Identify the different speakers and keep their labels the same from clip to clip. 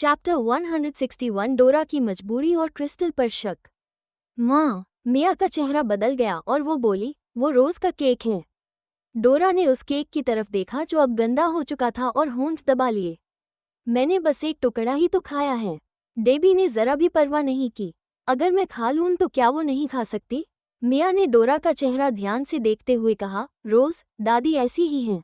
Speaker 1: Chapter 161 डोरा की मजबूरी और क्रिस्टल पर शक। माँ, मिया का चेहरा बदल गया और वो बोली, वो रोज का केक है। डोरा ने उस केक की तरफ देखा जो अब गंदा हो चुका था और होंठ दबा लिए। मैंने बस एक टुकड़ा ही तो खाया है। डेबी ने जरा भी परवाह नहीं की। अगर मैं खा लूं तो क्या वो नहीं खा सकती? मिया ने डोरा का चेहरा ध्यान से देखते हुए कहा, रोज, दादी ऐसी ही हैं।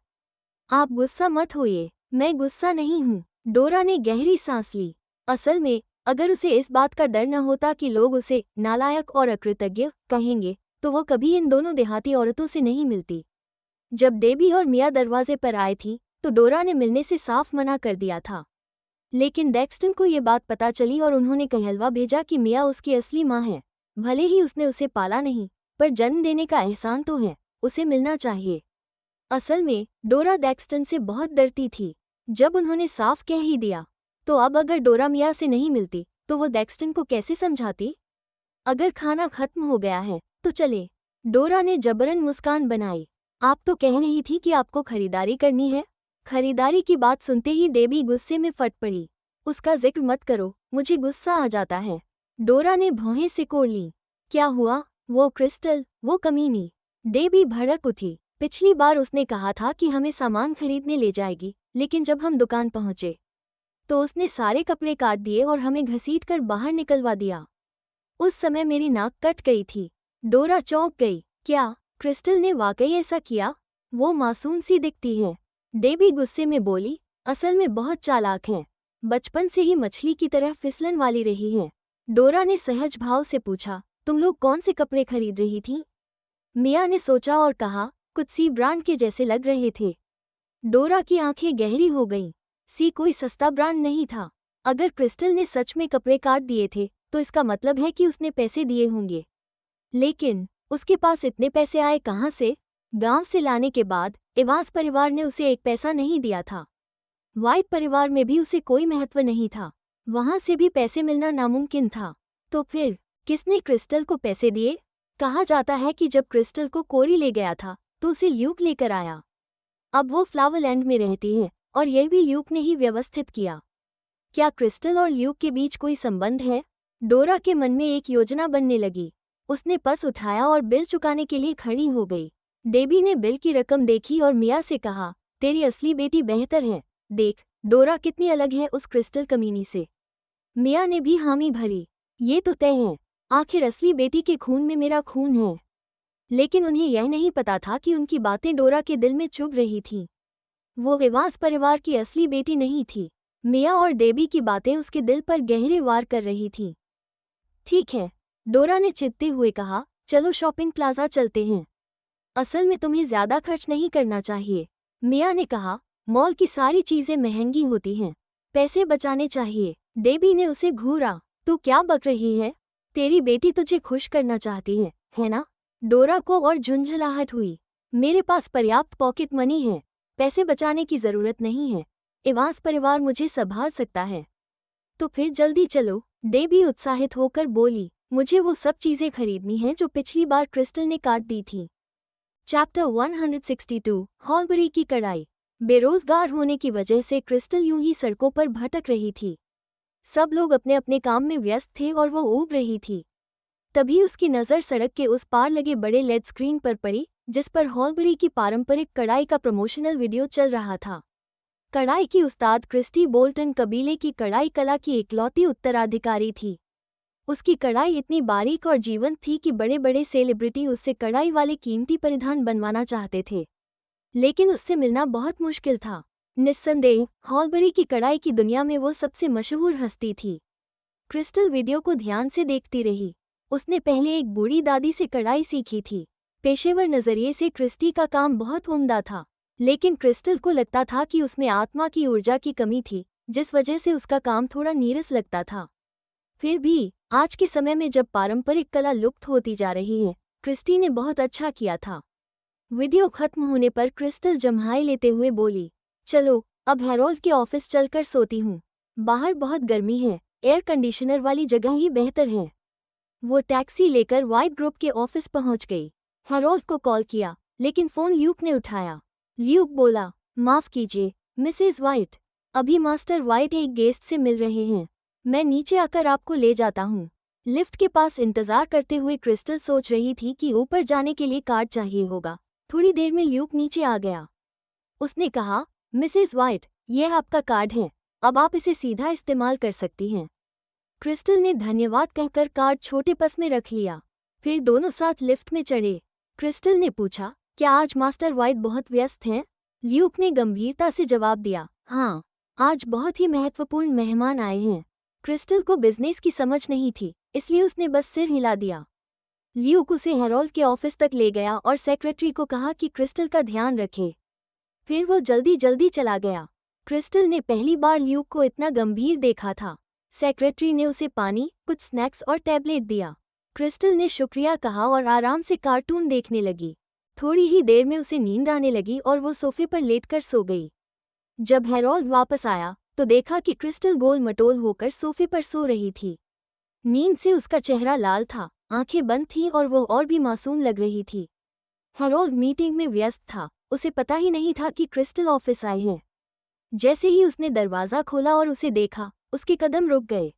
Speaker 1: आप गुस्सा मत होइए। मैं गुस्सा नहीं हूँ। डोरा ने गहरी सांस ली। असल में अगर उसे इस बात का डर न होता कि लोग उसे नालायक और अकृतज्ञ कहेंगे तो वो कभी इन दोनों देहाती औरतों से नहीं मिलती। जब डेबी और मिया दरवाजे पर आए थी तो डोरा ने मिलने से साफ मना कर दिया था। लेकिन डेक्स्टन को ये बात पता चली और उन्होंने कहलवा भेजा कि मिया उसकी असली माँ है। भले ही उसने उसे पाला नहीं, पर जन्म देने का एहसान तो है, उसे मिलना चाहिए। असल में डोरा डेक्स्टन से बहुत डरती थी। जब उन्होंने साफ कह ही दिया तो अब अगर डोरा मिया से नहीं मिलती तो वो डेक्स्टन को कैसे समझाती? अगर खाना खत्म हो गया है तो चले। डोरा ने जबरन मुस्कान बनाई। आप तो कह रही थी कि आपको खरीदारी करनी है। खरीदारी की बात सुनते ही डेबी गुस्से में फट पड़ी। उसका जिक्र मत करो, मुझे गुस्सा आ जाता है। डोरा ने भौहें सिकोड़ ली। क्या हुआ? वो क्रिस्टल, वो कमीनी। डेबी भड़क उठी। पिछली बार उसने कहा था कि हमें सामान खरीदने ले जाएगी, लेकिन जब हम दुकान पहुंचे तो उसने सारे कपड़े काट दिए और हमें घसीटकर बाहर निकलवा दिया। उस समय मेरी नाक कट गई थी। डोरा चौंक गई। क्या क्रिस्टल ने वाकई ऐसा किया? वो मासूम सी दिखती है। डेबी गुस्से में बोली, असल में बहुत चालाक हैं। बचपन से ही मछली की तरह फिसलन वाली रही हैं। डोरा ने सहज भाव से पूछा, तुम लोग कौन से कपड़े खरीद रही थी? मिया ने सोचा और कहा, कुछ सी ब्रांड के जैसे लग रहे थे। डोरा की आंखें गहरी हो गईं। सी कोई सस्ता ब्रांड नहीं था। अगर क्रिस्टल ने सच में कपड़े काट दिए थे तो इसका मतलब है कि उसने पैसे दिए होंगे। लेकिन उसके पास इतने पैसे आए कहाँ से? गांव से लाने के बाद इवांस परिवार ने उसे एक पैसा नहीं दिया था। वाइट परिवार में भी उसे कोई महत्व नहीं था। वहां से भी पैसे मिलना नामुमकिन था। तो फिर किसने क्रिस्टल को पैसे दिए? कहा जाता है कि जब क्रिस्टल को कोरी ले गया था तो उसे ल्यूक लेकर आया। अब वो फ्लावरलैंड में रहती है और यह भी ल्यूक ने ही व्यवस्थित किया। क्या क्रिस्टल और ल्यूक के बीच कोई संबंध है? डोरा के मन में एक योजना बनने लगी। उसने पर्स उठाया और बिल चुकाने के लिए खड़ी हो गई। डेबी ने बिल की रकम देखी और मिया से कहा, तेरी असली बेटी बेहतर है। देख, डोरा कितनी अलग है उस क्रिस्टल कमीनी से। मिया ने भी हामी भरी। ये तो तय है, आखिर असली बेटी के खून में मेरा खून है। लेकिन उन्हें यह नहीं पता था कि उनकी बातें डोरा के दिल में चुभ रही थीं। वो इवांस परिवार की असली बेटी नहीं थी। मिया और डेबी की बातें उसके दिल पर गहरे वार कर रही थीं। ठीक है, डोरा ने चिढ़ते हुए कहा, चलो शॉपिंग प्लाजा चलते हैं। असल में तुम्हें ज्यादा खर्च नहीं करना चाहिए। मिया ने कहा, मॉल की सारी चीजें महंगी होती हैं, पैसे बचाने चाहिए। डेबी ने उसे घूरा। तू क्या बक रही है? तेरी बेटी तुझे खुश करना चाहती है ना? डोरा को और झुंझलाहट हुई। मेरे पास पर्याप्त पॉकेट मनी है, पैसे बचाने की जरूरत नहीं है। इवांस परिवार मुझे संभाल सकता है। तो फिर जल्दी चलो, डेबी उत्साहित होकर बोली। मुझे वो सब चीजें खरीदनी हैं जो पिछली बार क्रिस्टल ने काट दी थी। चैप्टर 162 हॉलबरी की कड़ाई। बेरोजगार होने की वजह से क्रिस्टल यूं ही सड़कों पर भटक रही थी। सब लोग अपने अपने काम में व्यस्त थे और वो ऊब रही थी। तभी उसकी नज़र सड़क के उस पार लगे बड़े लेड स्क्रीन पर पड़ी, जिस पर हॉलबरी की पारंपरिक कढ़ाई का प्रमोशनल वीडियो चल रहा था। कढ़ाई की उस्ताद क्रिस्टी बोल्टन कबीले की कढ़ाई कला की इकलौती उत्तराधिकारी थी। उसकी कढ़ाई इतनी बारीक और जीवंत थी कि बड़े बड़े सेलिब्रिटी उससे कढ़ाई वाले कीमती परिधान बनवाना चाहते थे, लेकिन उससे मिलना बहुत मुश्किल था। निस्संदेह हॉलबरी की कढ़ाई की दुनिया में वो सबसे मशहूर हस्ती थी। क्रिस्टल वीडियो को ध्यान से देखती रही। उसने पहले एक बूढ़ी दादी से कढ़ाई सीखी थी। पेशेवर नज़रिए से क्रिस्टी का काम बहुत उम्दा था, लेकिन क्रिस्टल को लगता था कि उसमें आत्मा की ऊर्जा की कमी थी, जिस वजह से उसका काम थोड़ा नीरस लगता था। फिर भी आज के समय में जब पारंपरिक कला लुप्त होती जा रही है, क्रिस्टी ने बहुत अच्छा किया था। वीडियो खत्म होने पर क्रिस्टल जम्हाई लेते हुए बोली, चलो अब हैरोल्ड के ऑफिस चलकर सोती हूँ। बाहर बहुत गर्मी है, एयर कंडीशनर वाली जगह ही बेहतर है। वो टैक्सी लेकर वाइट ग्रुप के ऑफिस पहुंच गई। हैरोल्ड को कॉल किया, लेकिन फ़ोन ल्यूक ने उठाया। ल्यूक बोला, माफ़ कीजिए मिसेस वाइट, अभी मास्टर वाइट एक गेस्ट से मिल रहे हैं, मैं नीचे आकर आपको ले जाता हूँ। लिफ्ट के पास इंतजार करते हुए क्रिस्टल सोच रही थी कि ऊपर जाने के लिए कार्ड चाहिए होगा। थोड़ी देर में ल्यूक नीचे आ गया। उसने कहा, मिसेस वाइट, यह आपका कार्ड है, अब आप इसे सीधा इस्तेमाल कर सकती हैं। क्रिस्टल ने धन्यवाद कहकर कार्ड छोटे पर्स में रख लिया। फिर दोनों साथ लिफ्ट में चढ़े। क्रिस्टल ने पूछा, क्या आज मास्टर वाइट बहुत व्यस्त हैं? ल्यूक ने गंभीरता से जवाब दिया, हाँ, आज बहुत ही महत्वपूर्ण मेहमान आए हैं। क्रिस्टल को बिजनेस की समझ नहीं थी, इसलिए उसने बस सिर हिला दिया। ल्यूक उसे हेरोल्ड के ऑफिस तक ले गया और सेक्रेटरी को कहा कि क्रिस्टल का ध्यान रखे। फिर वो जल्दी जल्दी चला गया। क्रिस्टल ने पहली बार ल्यूक को इतना गंभीर देखा था। सेक्रेटरी ने उसे पानी, कुछ स्नैक्स और टैबलेट दिया। क्रिस्टल ने शुक्रिया कहा और आराम से कार्टून देखने लगी। थोड़ी ही देर में उसे नींद आने लगी और वो सोफे पर लेटकर सो गई। जब हेरोल्ड वापस आया तो देखा कि क्रिस्टल गोल मटोल होकर सोफे पर सो रही थी। नींद से उसका चेहरा लाल था, आंखें बंद थीं और वो और भी मासूम लग रही थी। हेरोल्ड मीटिंग में व्यस्त था, उसे पता ही नहीं था कि क्रिस्टल ऑफिस आए हैं। जैसे ही उसने दरवाज़ा खोला और उसे देखा, उसके कदम रुक गए।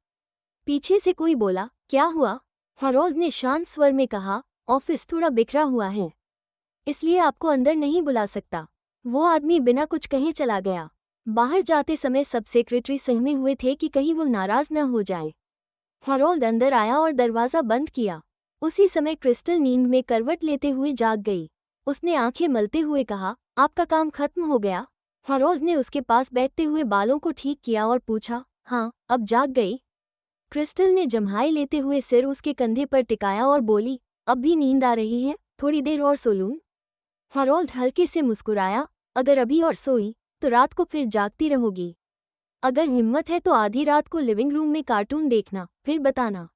Speaker 1: पीछे से कोई बोला, क्या हुआ? हेरोल्ड ने शांत स्वर में कहा, ऑफिस थोड़ा बिखरा हुआ है, इसलिए आपको अंदर नहीं बुला सकता। वो आदमी बिना कुछ कहे चला गया। बाहर जाते समय सब सेक्रेटरी सहमे हुए थे कि कहीं वो नाराज न हो जाए। हेरोल्ड अंदर आया और दरवाज़ा बंद किया। उसी समय क्रिस्टल नींद में करवट लेते हुए जाग गई। उसने आंखें मलते हुए कहा, आपका काम खत्म हो गया? हेरोल्ड ने उसके पास बैठते हुए बालों को ठीक किया और पूछा, हाँ, अब जाग गई? क्रिस्टल ने जम्हाई लेते हुए सिर उसके कंधे पर टिकाया और बोली, अब भी नींद आ रही है, थोड़ी देर और सो लूं? हेरोल्ड हल्के से मुस्कुराया, अगर अभी और सोई तो रात को फिर जागती रहोगी। अगर हिम्मत है तो आधी रात को लिविंग रूम में कार्टून देखना, फिर बताना।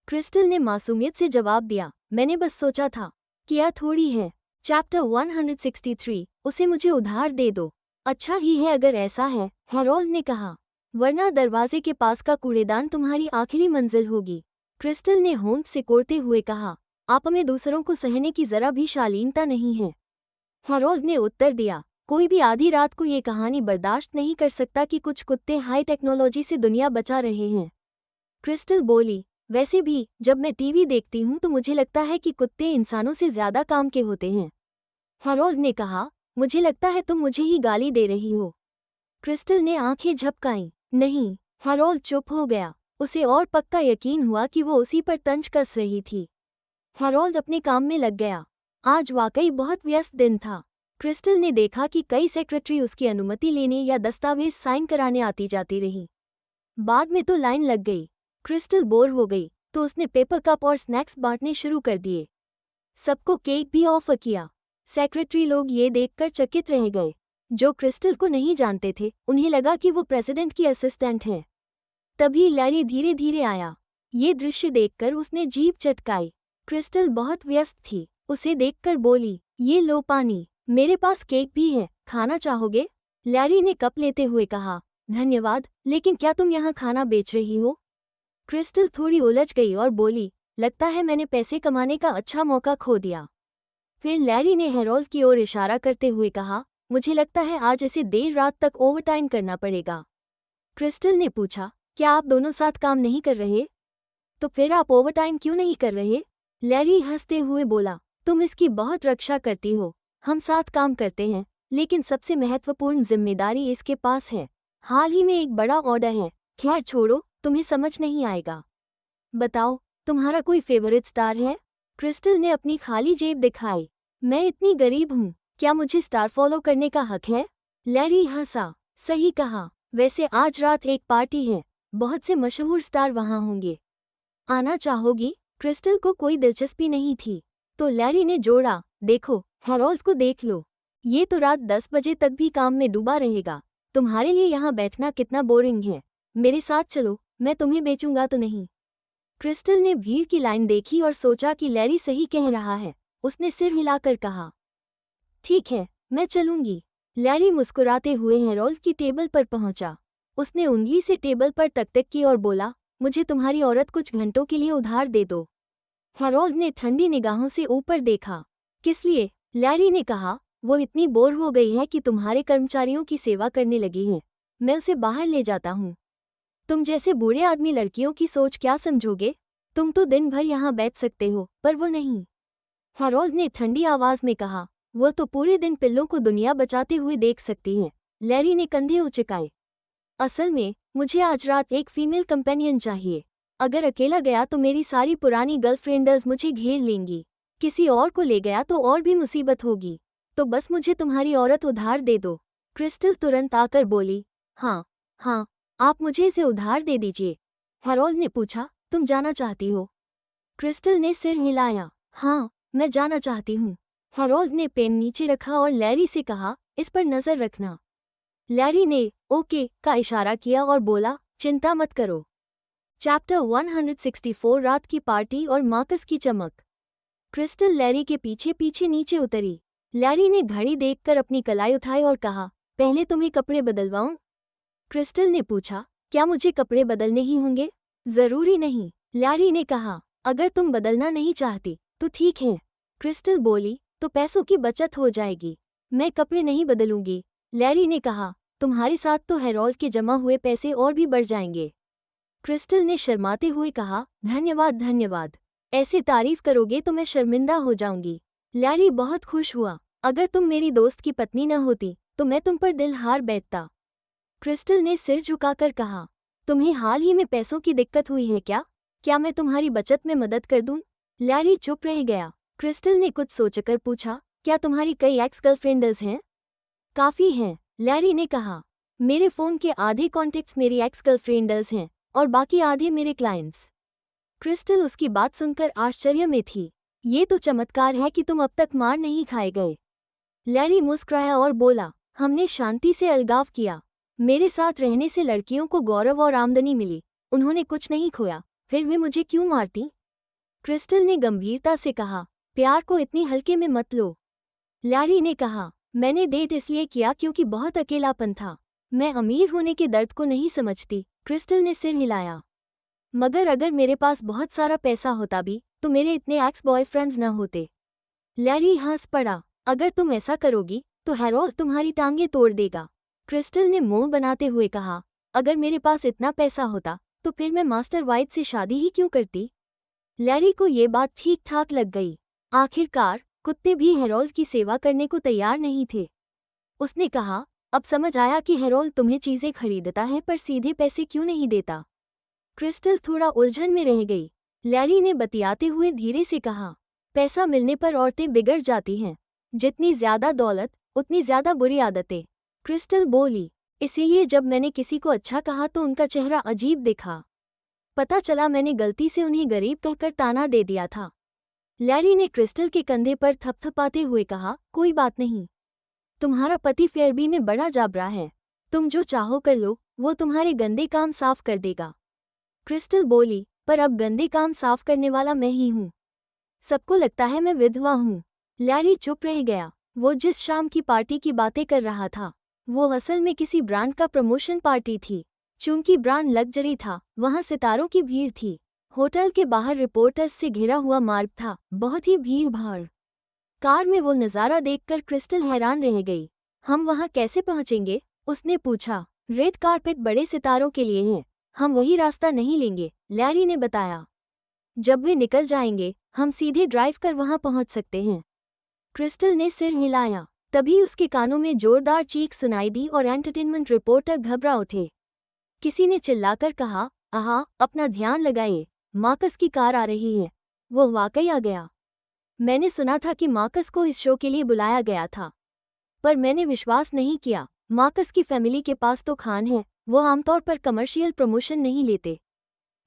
Speaker 1: क्रिस्टल ने मासूमियत से जवाब दिया, मैंने बस सोचा था। क्या थोड़ी है। चैप्टर 163, उसे मुझे उधार दे दो। अच्छा ही है अगर ऐसा है, हेरोल्ड ने कहा, वरना दरवाजे के पास का कूड़ेदान तुम्हारी आखिरी मंजिल होगी। क्रिस्टल ने होंठ सिकोड़ते हुए कहा, आप में दूसरों को सहने की जरा भी शालीनता नहीं है। हेरोल्ड ने उत्तर दिया, कोई भी आधी रात को ये कहानी बर्दाश्त नहीं कर सकता कि कुछ कुत्ते हाई टेक्नोलॉजी से दुनिया बचा रहे हैं। क्रिस्टल बोली, वैसे भी जब मैं टीवी देखती हूँ तो मुझे लगता है कि कुत्ते इंसानों से ज्यादा काम के होते हैं। हेरोल्ड ने कहा, मुझे लगता है तुम मुझे ही गाली दे रही हो। क्रिस्टल ने आंखें झपकाईं। नहीं। हेरोल्ड चुप हो गया। उसे और पक्का यकीन हुआ कि वो उसी पर तंज कस रही थी। हेरोल्ड अपने काम में लग गया। आज वाकई बहुत व्यस्त दिन था। क्रिस्टल ने देखा कि कई सेक्रेटरी उसकी अनुमति लेने या दस्तावेज साइन कराने आती जाती रही। बाद में तो लाइन लग गई। क्रिस्टल बोर हो गई तो उसने पेपर कप और स्नैक्स बांटने शुरू कर दिए। सबको केक भी ऑफर किया। सेक्रेटरी लोग ये देखकर चकित रह गए। जो क्रिस्टल को नहीं जानते थे, उन्हें लगा कि वो प्रेसिडेंट की असिस्टेंट है। तभी लैरी धीरे धीरे आया। ये दृश्य देखकर उसने जीभ चटकाई। क्रिस्टल बहुत व्यस्त थी। उसे देखकर बोली, ये लो पानी, मेरे पास केक भी है, खाना चाहोगे? लैरी ने कप लेते हुए कहा, धन्यवाद, लेकिन क्या तुम यहाँ खाना बेच रही हो? क्रिस्टल थोड़ी उलझ गई और बोली, लगता है मैंने पैसे कमाने का अच्छा मौका खो दिया। फिर लैरी ने हेरोल्ड की ओर इशारा करते हुए कहा, मुझे लगता है आज इसे देर रात तक ओवरटाइम करना पड़ेगा। क्रिस्टल ने पूछा, क्या आप दोनों साथ काम नहीं कर रहे? तो फिर आप ओवरटाइम क्यों नहीं कर रहे? लैरी हंसते हुए बोला, तुम इसकी बहुत रक्षा करती हो। हम साथ काम करते हैं, लेकिन सबसे महत्वपूर्ण जिम्मेदारी इसके पास है। हाल ही में एक बड़ा ऑर्डर है। खैर छोड़ो, तुम्हें समझ नहीं आएगा। बताओ, तुम्हारा कोई फेवरेट स्टार है? क्रिस्टल ने अपनी खाली जेब दिखाई। मैं इतनी गरीब हूँ, क्या मुझे स्टार फॉलो करने का हक है? लैरी हंसा, सही कहा। वैसे आज रात एक पार्टी है, बहुत से मशहूर स्टार वहाँ होंगे। आना चाहोगी? क्रिस्टल को कोई दिलचस्पी नहीं थी, तो लैरी ने जोड़ा, देखो, हेरोल्ड को देख लो। ये तो रात 10 बजे तक भी काम में डूबा रहेगा। तुम्हारे लिए यहाँ बैठना कितना बोरिंग है। मेरे साथ चलो, मैं तुम्हें बेचूंगा तो नहीं। क्रिस्टल ने भीड़ की लाइन देखी और सोचा कि लैरी सही कह रहा है। उसने सिर हिलाकर कहा, ठीक है, मैं चलूंगी। लैरी मुस्कुराते हुए हेरोल्ड की टेबल पर पहुंचा। उसने उंगली से टेबल पर टकटक की और बोला, मुझे तुम्हारी औरत कुछ घंटों के लिए उधार दे दो। हेरोल्ड ने ठंडी निगाहों से ऊपर देखा। किस लिए? लैरी ने कहा, वो इतनी बोर हो गई है कि तुम्हारे कर्मचारियों की सेवा करने लगी है। मैं उसे बाहर ले जाता हूँ। तुम जैसे बूढ़े आदमी लड़कियों की सोच क्या समझोगे? तुम तो दिन भर यहाँ बैठ सकते हो, पर वो नहीं। हैरोल्ड ने ठंडी आवाज में कहा। वो तो पूरे दिन पिल्लों को दुनिया बचाते हुए देख सकती हैं। लैरी ने कंधे उचकाए। असल में मुझे आज रात एक फीमेल कंपेनियन चाहिए। अगर अकेला गया तो मेरी सारी पुरानी गर्लफ्रेंडर्स मुझे घेर लेंगी। किसी और को ले गया तो और भी मुसीबत होगी। तो बस मुझे तुम्हारी औरत उधार दे दो। क्रिस्टल तुरंत आकर बोली। हाँ हाँ, आप मुझे इसे उधार दे दीजिए। हैरोल्ड ने पूछा, तुम जाना चाहती हो? क्रिस्टल ने सिर हिलाया। हाँ, मैं जाना चाहती हूँ। हैरोल्ड ने पेन नीचे रखा और लैरी से कहा, इस पर नजर रखना। लैरी ने ओके का इशारा किया और बोला, चिंता मत करो। चैप्टर 164 रात की पार्टी और मार्कस की चमक। क्रिस्टल लैरी के पीछे पीछे नीचे उतरी। लैरी ने घड़ी देखकर अपनी कलाई उठाई और कहा, पहले तुम्हें कपड़े बदलवाऊं? क्रिस्टल ने पूछा, क्या मुझे कपड़े बदलने ही होंगे? जरूरी नहीं, लैरी ने कहा। अगर तुम बदलना नहीं चाहती तो ठीक है। क्रिस्टल बोली, तो पैसों की बचत हो जाएगी। मैं कपड़े नहीं बदलूंगी, लैरी ने कहा। तुम्हारे साथ तो हैरोल्ड के जमा हुए पैसे और भी बढ़ जाएंगे। क्रिस्टल ने शर्माते हुए कहा, धन्यवाद धन्यवाद। ऐसे तारीफ करोगे तो मैं शर्मिंदा हो जाऊंगी। लैरी बहुत खुश हुआ। अगर तुम मेरी दोस्त की पत्नी न होती तो मैं तुम पर दिल हार बैठता। क्रिस्टल ने सिर झुकाकर कहा, तुम्हें हाल ही में पैसों की दिक्कत हुई है क्या? क्या मैं तुम्हारी बचत में मदद कर दूं? लैरी चुप रह गया। क्रिस्टल ने कुछ सोचकर पूछा, क्या तुम्हारी कई एक्स गर्लफ्रेंड्स हैं? काफ़ी हैं, लैरी ने कहा। मेरे फ़ोन के आधे कॉन्टेक्ट्स मेरी एक्स गर्लफ्रेंड्स हैं और बाकी आधे मेरे क्लाइंट्स। क्रिस्टल उसकी बात सुनकर आश्चर्य में थी। ये तो चमत्कार है कि तुम अब तक मार नहीं खाए गए। लैरी मुस्कुराया और बोला, हमने शांति से अलगाव किया। मेरे साथ रहने से लड़कियों को गौरव और आमदनी मिली। उन्होंने कुछ नहीं खोया, फिर वे मुझे क्यों मारती? क्रिस्टल ने गंभीरता से कहा, प्यार को इतनी हल्के में मत लो। लैरी ने कहा, मैंने डेट इसलिए किया क्योंकि बहुत अकेलापन था। मैं अमीर होने के दर्द को नहीं समझती। क्रिस्टल ने सिर हिलाया। मगर अगर मेरे पास बहुत सारा पैसा होता भी तो मेरे इतने एक्स बॉयफ्रेंड्स न होते। लैरी हंस पड़ा। अगर तुम ऐसा करोगी तो हैरोल्ड तुम्हारी टांगें तोड़ देगा। क्रिस्टल ने मुंह बनाते हुए कहा, अगर मेरे पास इतना पैसा होता तो फिर मैं मास्टर वाइट से शादी ही क्यों करती? लैरी को ये बात ठीक ठाक लग गई। आखिरकार कुत्ते भी हैरोल्ड की सेवा करने को तैयार नहीं थे। उसने कहा, अब समझ आया कि हैरोल्ड तुम्हें चीजें खरीदता है पर सीधे पैसे क्यों नहीं देता। क्रिस्टल थोड़ा उलझन में रह गई। लैरी ने बतियाते हुए धीरे से कहा, पैसा मिलने पर औरतें बिगड़ जाती हैं। जितनी ज्यादा दौलत उतनी ज्यादा बुरी आदतें। क्रिस्टल बोली, इसीलिए जब मैंने किसी को अच्छा कहा तो उनका चेहरा अजीब दिखा। पता चला मैंने गलती से उन्हें गरीब कहकर ताना दे दिया था। लैरी ने क्रिस्टल के कंधे पर थपथपाते हुए कहा, कोई बात नहीं। तुम्हारा पति फेयरबी में बड़ा जाबरा है। तुम जो चाहो कर लो, वो तुम्हारे गंदे काम साफ कर देगा। क्रिस्टल बोली, पर अब गंदे काम साफ करने वाला मैं ही हूँ। सबको लगता है मैं विधवा हूँ। लैरी चुप रह गया। वो जिस शाम की पार्टी की बातें कर रहा था वो असल में किसी ब्रांड का प्रमोशन पार्टी थी। चूंकि ब्रांड लग्जरी था, वहाँ सितारों की भीड़ थी। होटल के बाहर रिपोर्टर्स से घिरा हुआ मार्ग था, बहुत ही भीड़ भाड़। कार में वो नज़ारा देखकर क्रिस्टल हैरान रह गई। हम वहाँ कैसे पहुँचेंगे? उसने पूछा। रेड कारपेट बड़े सितारों के लिए है, हम वही रास्ता नहीं लेंगे, लैरी ने बताया। जब वे निकल जाएंगे हम सीधे ड्राइव कर वहां पहुंच सकते हैं। क्रिस्टल ने सिर हिलाया। तभी उसके कानों में जोरदार चीख सुनाई दी और एंटरटेनमेंट रिपोर्टर घबरा उठे। किसी ने चिल्लाकर कहा, आहा, अपना ध्यान लगाइए, मार्कस की कार आ रही है। वो वाकई आ गया। मैंने सुना था कि मार्कस को इस शो के लिए बुलाया गया था, पर मैंने विश्वास नहीं किया। मार्कस की फैमिली के पास तो खान है, वो आमतौर पर कमर्शियल प्रमोशन नहीं लेते।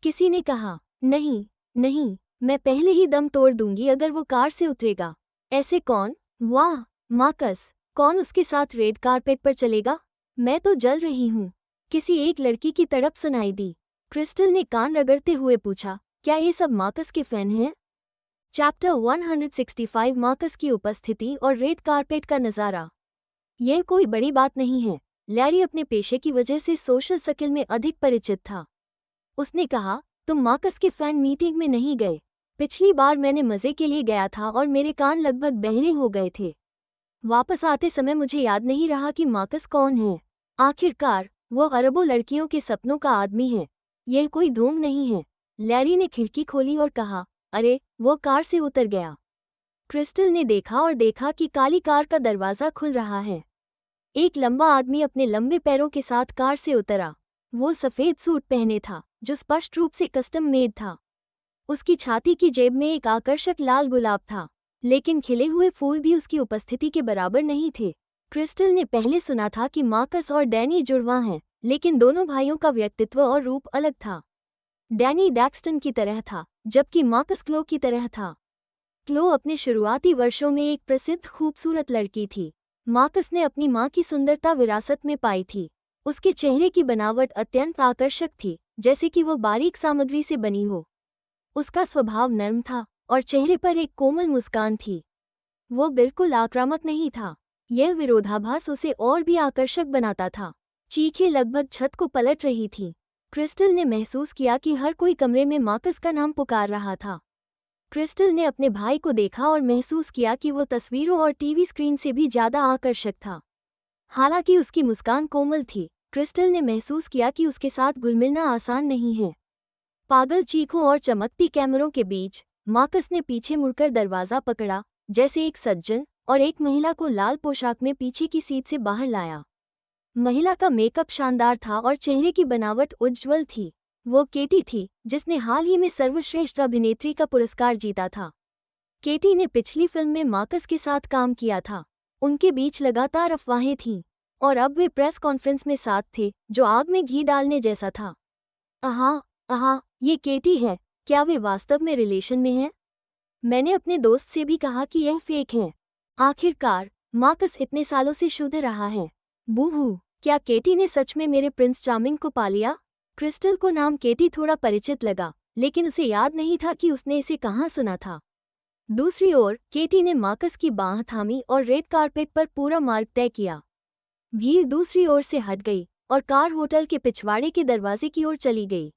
Speaker 1: किसी ने कहा, नहीं नहीं, मैं पहले ही दम तोड़ दूंगी अगर वो कार से उतरेगा। ऐसे कौन? वाह, मार्कस। कौन उसके साथ रेड कारपेट पर चलेगा? मैं तो जल रही हूँ। किसी एक लड़की की तड़प सुनाई दी। क्रिस्टल ने कान रगड़ते हुए पूछा, क्या ये सब मार्कस के फैन हैं? चैप्टर 165 मार्कस की उपस्थिति और रेड कारपेट का नज़ारा। यह कोई बड़ी बात नहीं है। लैरी अपने पेशे की वजह से सोशल सर्किल में अधिक परिचित था। उसने कहा, तुम मार्कस के फैन मीटिंग में नहीं गए। पिछली बार मैंने मज़े के लिए गया था और मेरे कान लगभग बहरे हो गए थे। वापस आते समय मुझे याद नहीं रहा कि मार्कस कौन है। आखिरकार वो अरबों लड़कियों के सपनों का आदमी है, यह कोई ढोंग नहीं है। लैरी ने खिड़की खोली और कहा, अरे, वो कार से उतर गया। क्रिस्टल ने देखा और देखा कि काली कार का दरवाज़ा खुल रहा है। एक लंबा आदमी अपने लंबे पैरों के साथ कार से उतरा। वो सफ़ेद सूट पहने था, जो स्पष्ट रूप से कस्टम मेड था। उसकी छाती की जेब में एक आकर्षक लाल गुलाब था, लेकिन खिले हुए फूल भी उसकी उपस्थिति के बराबर नहीं थे। क्रिस्टल ने पहले सुना था कि मार्कस और डैनी जुड़वां हैं, लेकिन दोनों भाइयों का व्यक्तित्व और रूप अलग था। डैनी डैक्स्टन की तरह था, जबकि मार्कस क्लो की तरह था। क्लो अपने शुरुआती वर्षों में एक प्रसिद्ध खूबसूरत लड़की थी। मार्कस ने अपनी माँ की सुंदरता विरासत में पाई थी। उसके चेहरे की बनावट अत्यंत आकर्षक थी, जैसे कि वो बारीक सामग्री से बनी हो। उसका स्वभाव नर्म था और चेहरे पर एक कोमल मुस्कान थी। वो बिल्कुल आक्रामक नहीं था। यह विरोधाभास उसे और भी आकर्षक बनाता था। चीखें लगभग छत को पलट रही थीं। क्रिस्टल ने महसूस किया कि हर कोई कमरे में मार्कस का नाम पुकार रहा था। क्रिस्टल ने अपने भाई को देखा और महसूस किया कि वो तस्वीरों और टीवी स्क्रीन से भी ज़्यादा आकर्षक था। हालांकि उसकी मुस्कान कोमल थी, क्रिस्टल ने महसूस किया कि उसके साथ घुल-मिलना आसान नहीं है। पागल चीखों और चमकती कैमरों के बीच मार्कस ने पीछे मुड़कर दरवाज़ा पकड़ा, जैसे एक सज्जन, और एक महिला को लाल पोशाक में पीछे की सीट से बाहर लाया। महिला का मेकअप शानदार था और चेहरे की बनावट उज्ज्वल थी। वो केटी थी, जिसने हाल ही में सर्वश्रेष्ठ अभिनेत्री का पुरस्कार जीता था। केटी ने पिछली फिल्म में मार्कस के साथ काम किया था। उनके बीच लगातार अफवाहें थीं, और अब वे प्रेस कॉन्फ्रेंस में साथ थे, जो आग में घी डालने जैसा था। आहा, ये केटी है। क्या वे वास्तव में रिलेशन में हैं? मैंने अपने दोस्त से भी कहा कि यह फेक है। आखिरकार, मार्कस इतने सालों से शुद्ध रहा है। बूहू, क्या केटी ने सच में मेरे प्रिंस चार्मिंग को पा लिया? क्रिस्टल को नाम केटी थोड़ा परिचित लगा, लेकिन उसे याद नहीं था कि उसने इसे कहाँ सुना था। दूसरी ओर, केटी ने मार्कस की बाँह थामी और रेड कारपेट पर पूरा मार्ग तय किया। भीड़ दूसरी ओर से हट गई और कार होटल के पिछवाड़े के दरवाजे की ओर चली गई।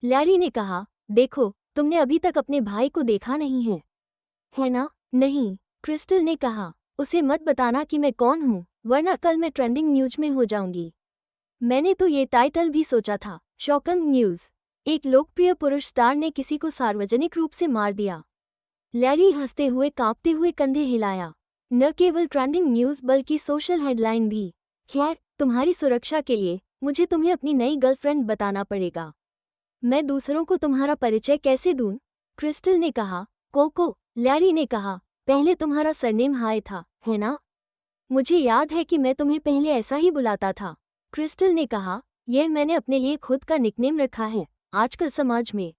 Speaker 1: लैरी ने कहा, देखो, तुमने अभी तक अपने भाई को देखा नहीं है ना? नहीं, क्रिस्टल ने कहा, उसे मत बताना कि मैं कौन हूँ, वरना कल मैं ट्रेंडिंग न्यूज में हो जाऊंगी। मैंने तो ये टाइटल भी सोचा था, शॉकिंग न्यूज़। एक लोकप्रिय पुरुष स्टार ने किसी को सार्वजनिक रूप से मार दिया। लैरी हंसते हुए कांपते हुए कंधे हिलाया। न केवल ट्रेंडिंग न्यूज़ बल्कि सोशल हेडलाइन भी। खैर, तुम्हारी सुरक्षा के लिए मुझे तुम्हें अपनी नई गर्लफ्रेंड बताना पड़ेगा। मैं दूसरों को तुम्हारा परिचय कैसे दूं? क्रिस्टल ने कहा। कोको, लैरी ने कहा, पहले तुम्हारा सरनेम हाय था, है ना? मुझे याद है कि मैं तुम्हें पहले ऐसा ही बुलाता था। क्रिस्टल ने कहा, यह मैंने अपने लिए खुद का निकनेम रखा है। आजकल समाज में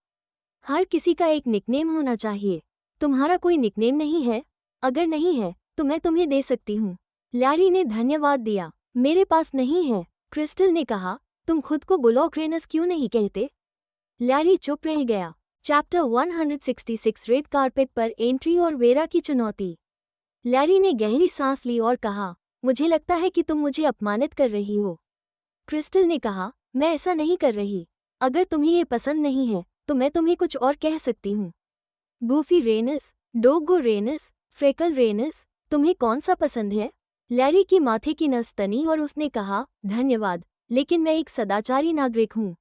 Speaker 1: हर किसी का एक निकनेम होना चाहिए। तुम्हारा कोई निकनेम नहीं है? अगर नहीं है, तो मैं तुम्हें दे सकती हूँ। लैरी ने धन्यवाद दिया। मेरे पास नहीं है, क्रिस्टल ने कहा। तुम खुद को बुलॉक रेनस क्यों नहीं कहते? लैरी चुप रह गया। चैप्टर 166 रेड कारपेट पर एंट्री और वेरा की चुनौती। लैरी ने गहरी सांस ली और कहा, मुझे लगता है कि तुम मुझे अपमानित कर रही हो। क्रिस्टल ने कहा, मैं ऐसा नहीं कर रही। अगर तुम्हें ये पसंद नहीं है, तो मैं तुम्हें कुछ और कह सकती हूँ। Goofy rhesus, डोगो rhesus, freckle rhesus, तुम्हें कौन सा पसंद है? लैरी की माथे की नस तनी और उसने कहा, धन्यवाद, लेकिन मैं एक सदाचारी नागरिक हूँ।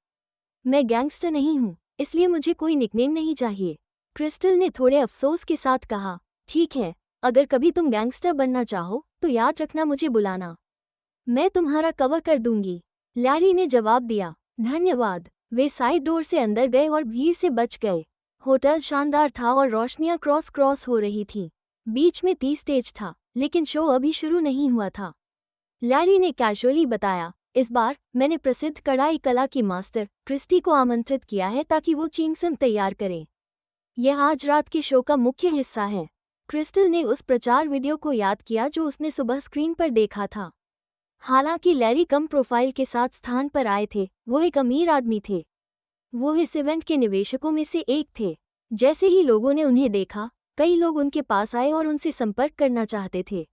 Speaker 1: मैं गैंगस्टर नहीं हूँ, इसलिए मुझे कोई निकनेम नहीं चाहिए। क्रिस्टल ने थोड़े अफसोस के साथ कहा, ठीक है, अगर कभी तुम गैंगस्टर बनना चाहो, तो याद रखना मुझे बुलाना। मैं तुम्हारा कवर कर दूंगी। लैरी ने जवाब दिया, धन्यवाद। वे साइड डोर से अंदर गए और भीड़ से बच गए। होटल शानदार था और रोशनियां क्रॉस हो रही थीं। बीच में 30 स्टेज था, लेकिन शो अभी शुरू नहीं हुआ था। लैरी ने कैजुअली बताया, इस बार मैंने प्रसिद्ध कढ़ाई कला की मास्टर क्रिस्टी को आमंत्रित किया है ताकि वो चिंगसम तैयार करें। यह आज रात के शो का मुख्य हिस्सा है। क्रिस्टल ने उस प्रचार वीडियो को याद किया जो उसने सुबह स्क्रीन पर देखा था। हालांकि लैरी कम प्रोफाइल के साथ स्थान पर आए थे, वो एक अमीर आदमी थे। वो इस इवेंट के निवेशकों में से एक थे। जैसे ही लोगों ने उन्हें देखा, कई लोग उनके पास आए और उनसे संपर्क करना चाहते थे।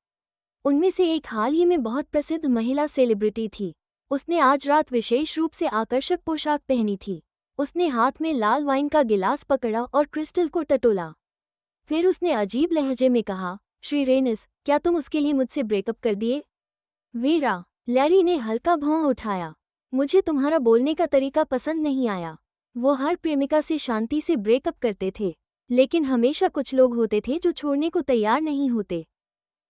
Speaker 1: उनमें से एक हाल ही में बहुत प्रसिद्ध महिला सेलिब्रिटी थी। उसने आज रात विशेष रूप से आकर्षक पोशाक पहनी थी। उसने हाथ में लाल वाइन का गिलास पकड़ा और क्रिस्टल को टटोला। फिर उसने अजीब लहजे में कहा, श्री रेनस, क्या तुम उसके लिए मुझसे ब्रेकअप कर दिए? वेरा, लैरी ने हल्का भौं उठाया। मुझे तुम्हारा बोलने का तरीका पसंद नहीं आया। वो हर प्रेमिका से शांति से ब्रेकअप करते थे, लेकिन हमेशा कुछ लोग होते थे जो छोड़ने को तैयार नहीं होते।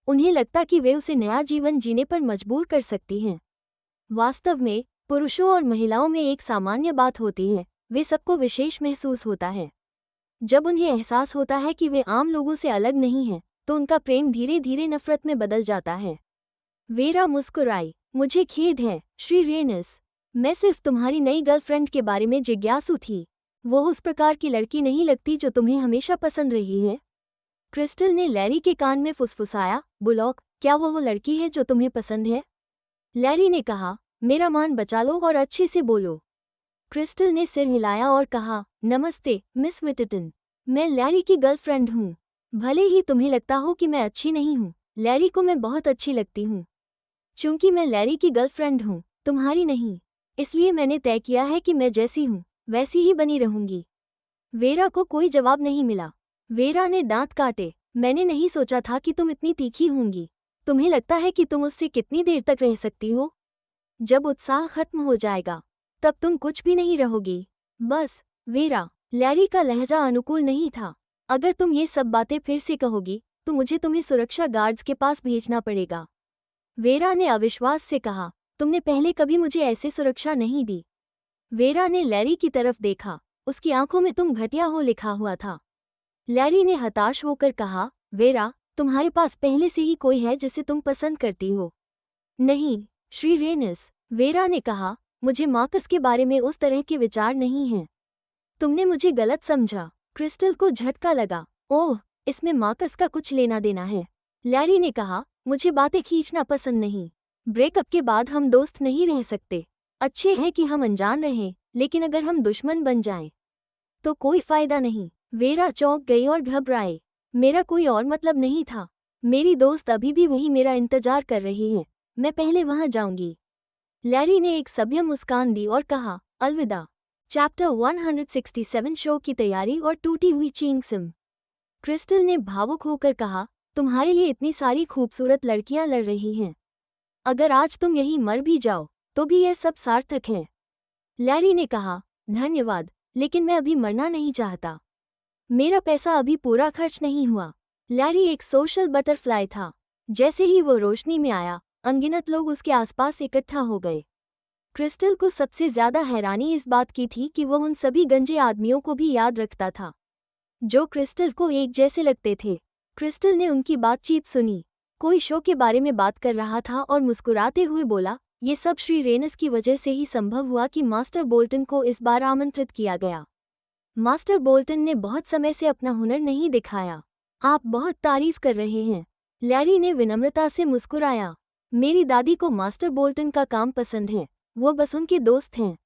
Speaker 1: उन्हें लगता कि वे उसे नया जीवन जीने पर मजबूर कर सकती हैं। वास्तव में पुरुषों और महिलाओं में एक सामान्य बात होती है, वे सबको विशेष महसूस होता है। जब उन्हें एहसास होता है कि वे आम लोगों से अलग नहीं हैं, तो उनका प्रेम धीरे धीरे नफरत में बदल जाता है। वेरा मुस्कुराई। मुझे खेद है, श्री रेनस। मैं सिर्फ तुम्हारी नई गर्लफ्रेंड के बारे में जिज्ञासु थी। वो उस प्रकार की लड़की नहीं लगती जो तुम्हें हमेशा पसंद रही है। क्रिस्टल ने लैरी के कान में फुसफुसाया, बुलॉक, क्या वो लड़की है जो तुम्हें पसंद है? लैरी ने कहा, मेरा मान बचा लो और अच्छे से बोलो। क्रिस्टल ने सिर हिलाया और कहा, नमस्ते मिस विटटन, मैं लैरी की गर्लफ्रेंड हूँ। भले ही तुम्हें लगता हो कि मैं अच्छी नहीं हूँ, लैरी को मैं बहुत अच्छी लगती हूँ। चूंकि मैं लैरी की गर्लफ्रेंड हूँ, तुम्हारी नहीं, इसलिए मैंने तय किया है कि मैं जैसी हूँ वैसी ही बनी रहूंगी। वेरा को कोई जवाब नहीं मिला। वेरा ने दांत काटे। मैंने नहीं सोचा था कि तुम इतनी तीखी होंगी। तुम्हें लगता है कि तुम उससे कितनी देर तक रह सकती हो? जब उत्साह खत्म हो जाएगा, तब तुम कुछ भी नहीं रहोगी। बस। वेरा, लैरी का लहजा अनुकूल नहीं था। अगर तुम ये सब बातें फिर से कहोगी, तो मुझे तुम्हें सुरक्षा गार्ड्स के पास भेजना पड़ेगा। वेरा ने अविश्वास से कहा, तुमने पहले कभी मुझे ऐसे सुरक्षा नहीं दी। वेरा ने लैरी की तरफ देखा। उसकी आंखों में तुम घटिया हो लिखा हुआ था। लैरी ने हताश होकर कहा, वेरा, तुम्हारे पास पहले से ही कोई है जिसे तुम पसंद करती हो। नहीं, श्री रेनस, वेरा ने कहा, मुझे मार्कस के बारे में उस तरह के विचार नहीं हैं। तुमने मुझे गलत समझा। क्रिस्टल को झटका लगा। ओह, इसमें मार्कस का कुछ लेना देना है। लैरी ने कहा, मुझे बातें खींचना पसंद नहीं। ब्रेकअप के बाद हम दोस्त नहीं रह सकते। अच्छे हैं कि हम अनजान रहें, लेकिन अगर हम दुश्मन बन जाएं, तो कोई फायदा नहीं। वेरा चौंक गई और घबराए। मेरा कोई और मतलब नहीं था। मेरी दोस्त अभी भी वहीं मेरा इंतजार कर रही है। मैं पहले वहां जाऊंगी। लैरी ने एक सभ्य मुस्कान दी और कहा, अलविदा। चैप्टर 167 शो की तैयारी और टूटी हुई चींग सिम। क्रिस्टल ने भावुक होकर कहा, तुम्हारे लिए इतनी सारी खूबसूरत लड़कियां लड़ रही हैं। अगर आज तुम यहीं मर भी जाओ, तो भी यह सब सार्थक है। लैरी ने कहा, धन्यवाद, लेकिन मैं अभी मरना नहीं चाहता। मेरा पैसा अभी पूरा खर्च नहीं हुआ। लैरी एक सोशल बटरफ्लाई था। जैसे ही वो रोशनी में आया, अनगिनत लोग उसके आसपास इकट्ठा हो गए। क्रिस्टल को सबसे ज्यादा हैरानी इस बात की थी कि वो उन सभी गंजे आदमियों को भी याद रखता था, जो क्रिस्टल को एक जैसे लगते थे। क्रिस्टल ने उनकी बातचीत सुनी। कोई शो के बारे में बात कर रहा था और मुस्कुराते हुए बोला, ये सब श्री रेनस की वजह से ही संभव हुआ कि मास्टर बोल्टन को इस बार आमंत्रित किया गया। मास्टर बोल्टन ने बहुत समय से अपना हुनर नहीं दिखाया। आप बहुत तारीफ कर रहे हैं। लैरी ने विनम्रता से मुस्कुराया। मेरी दादी को मास्टर बोल्टन का काम पसंद है, वो बस उनके दोस्त हैं।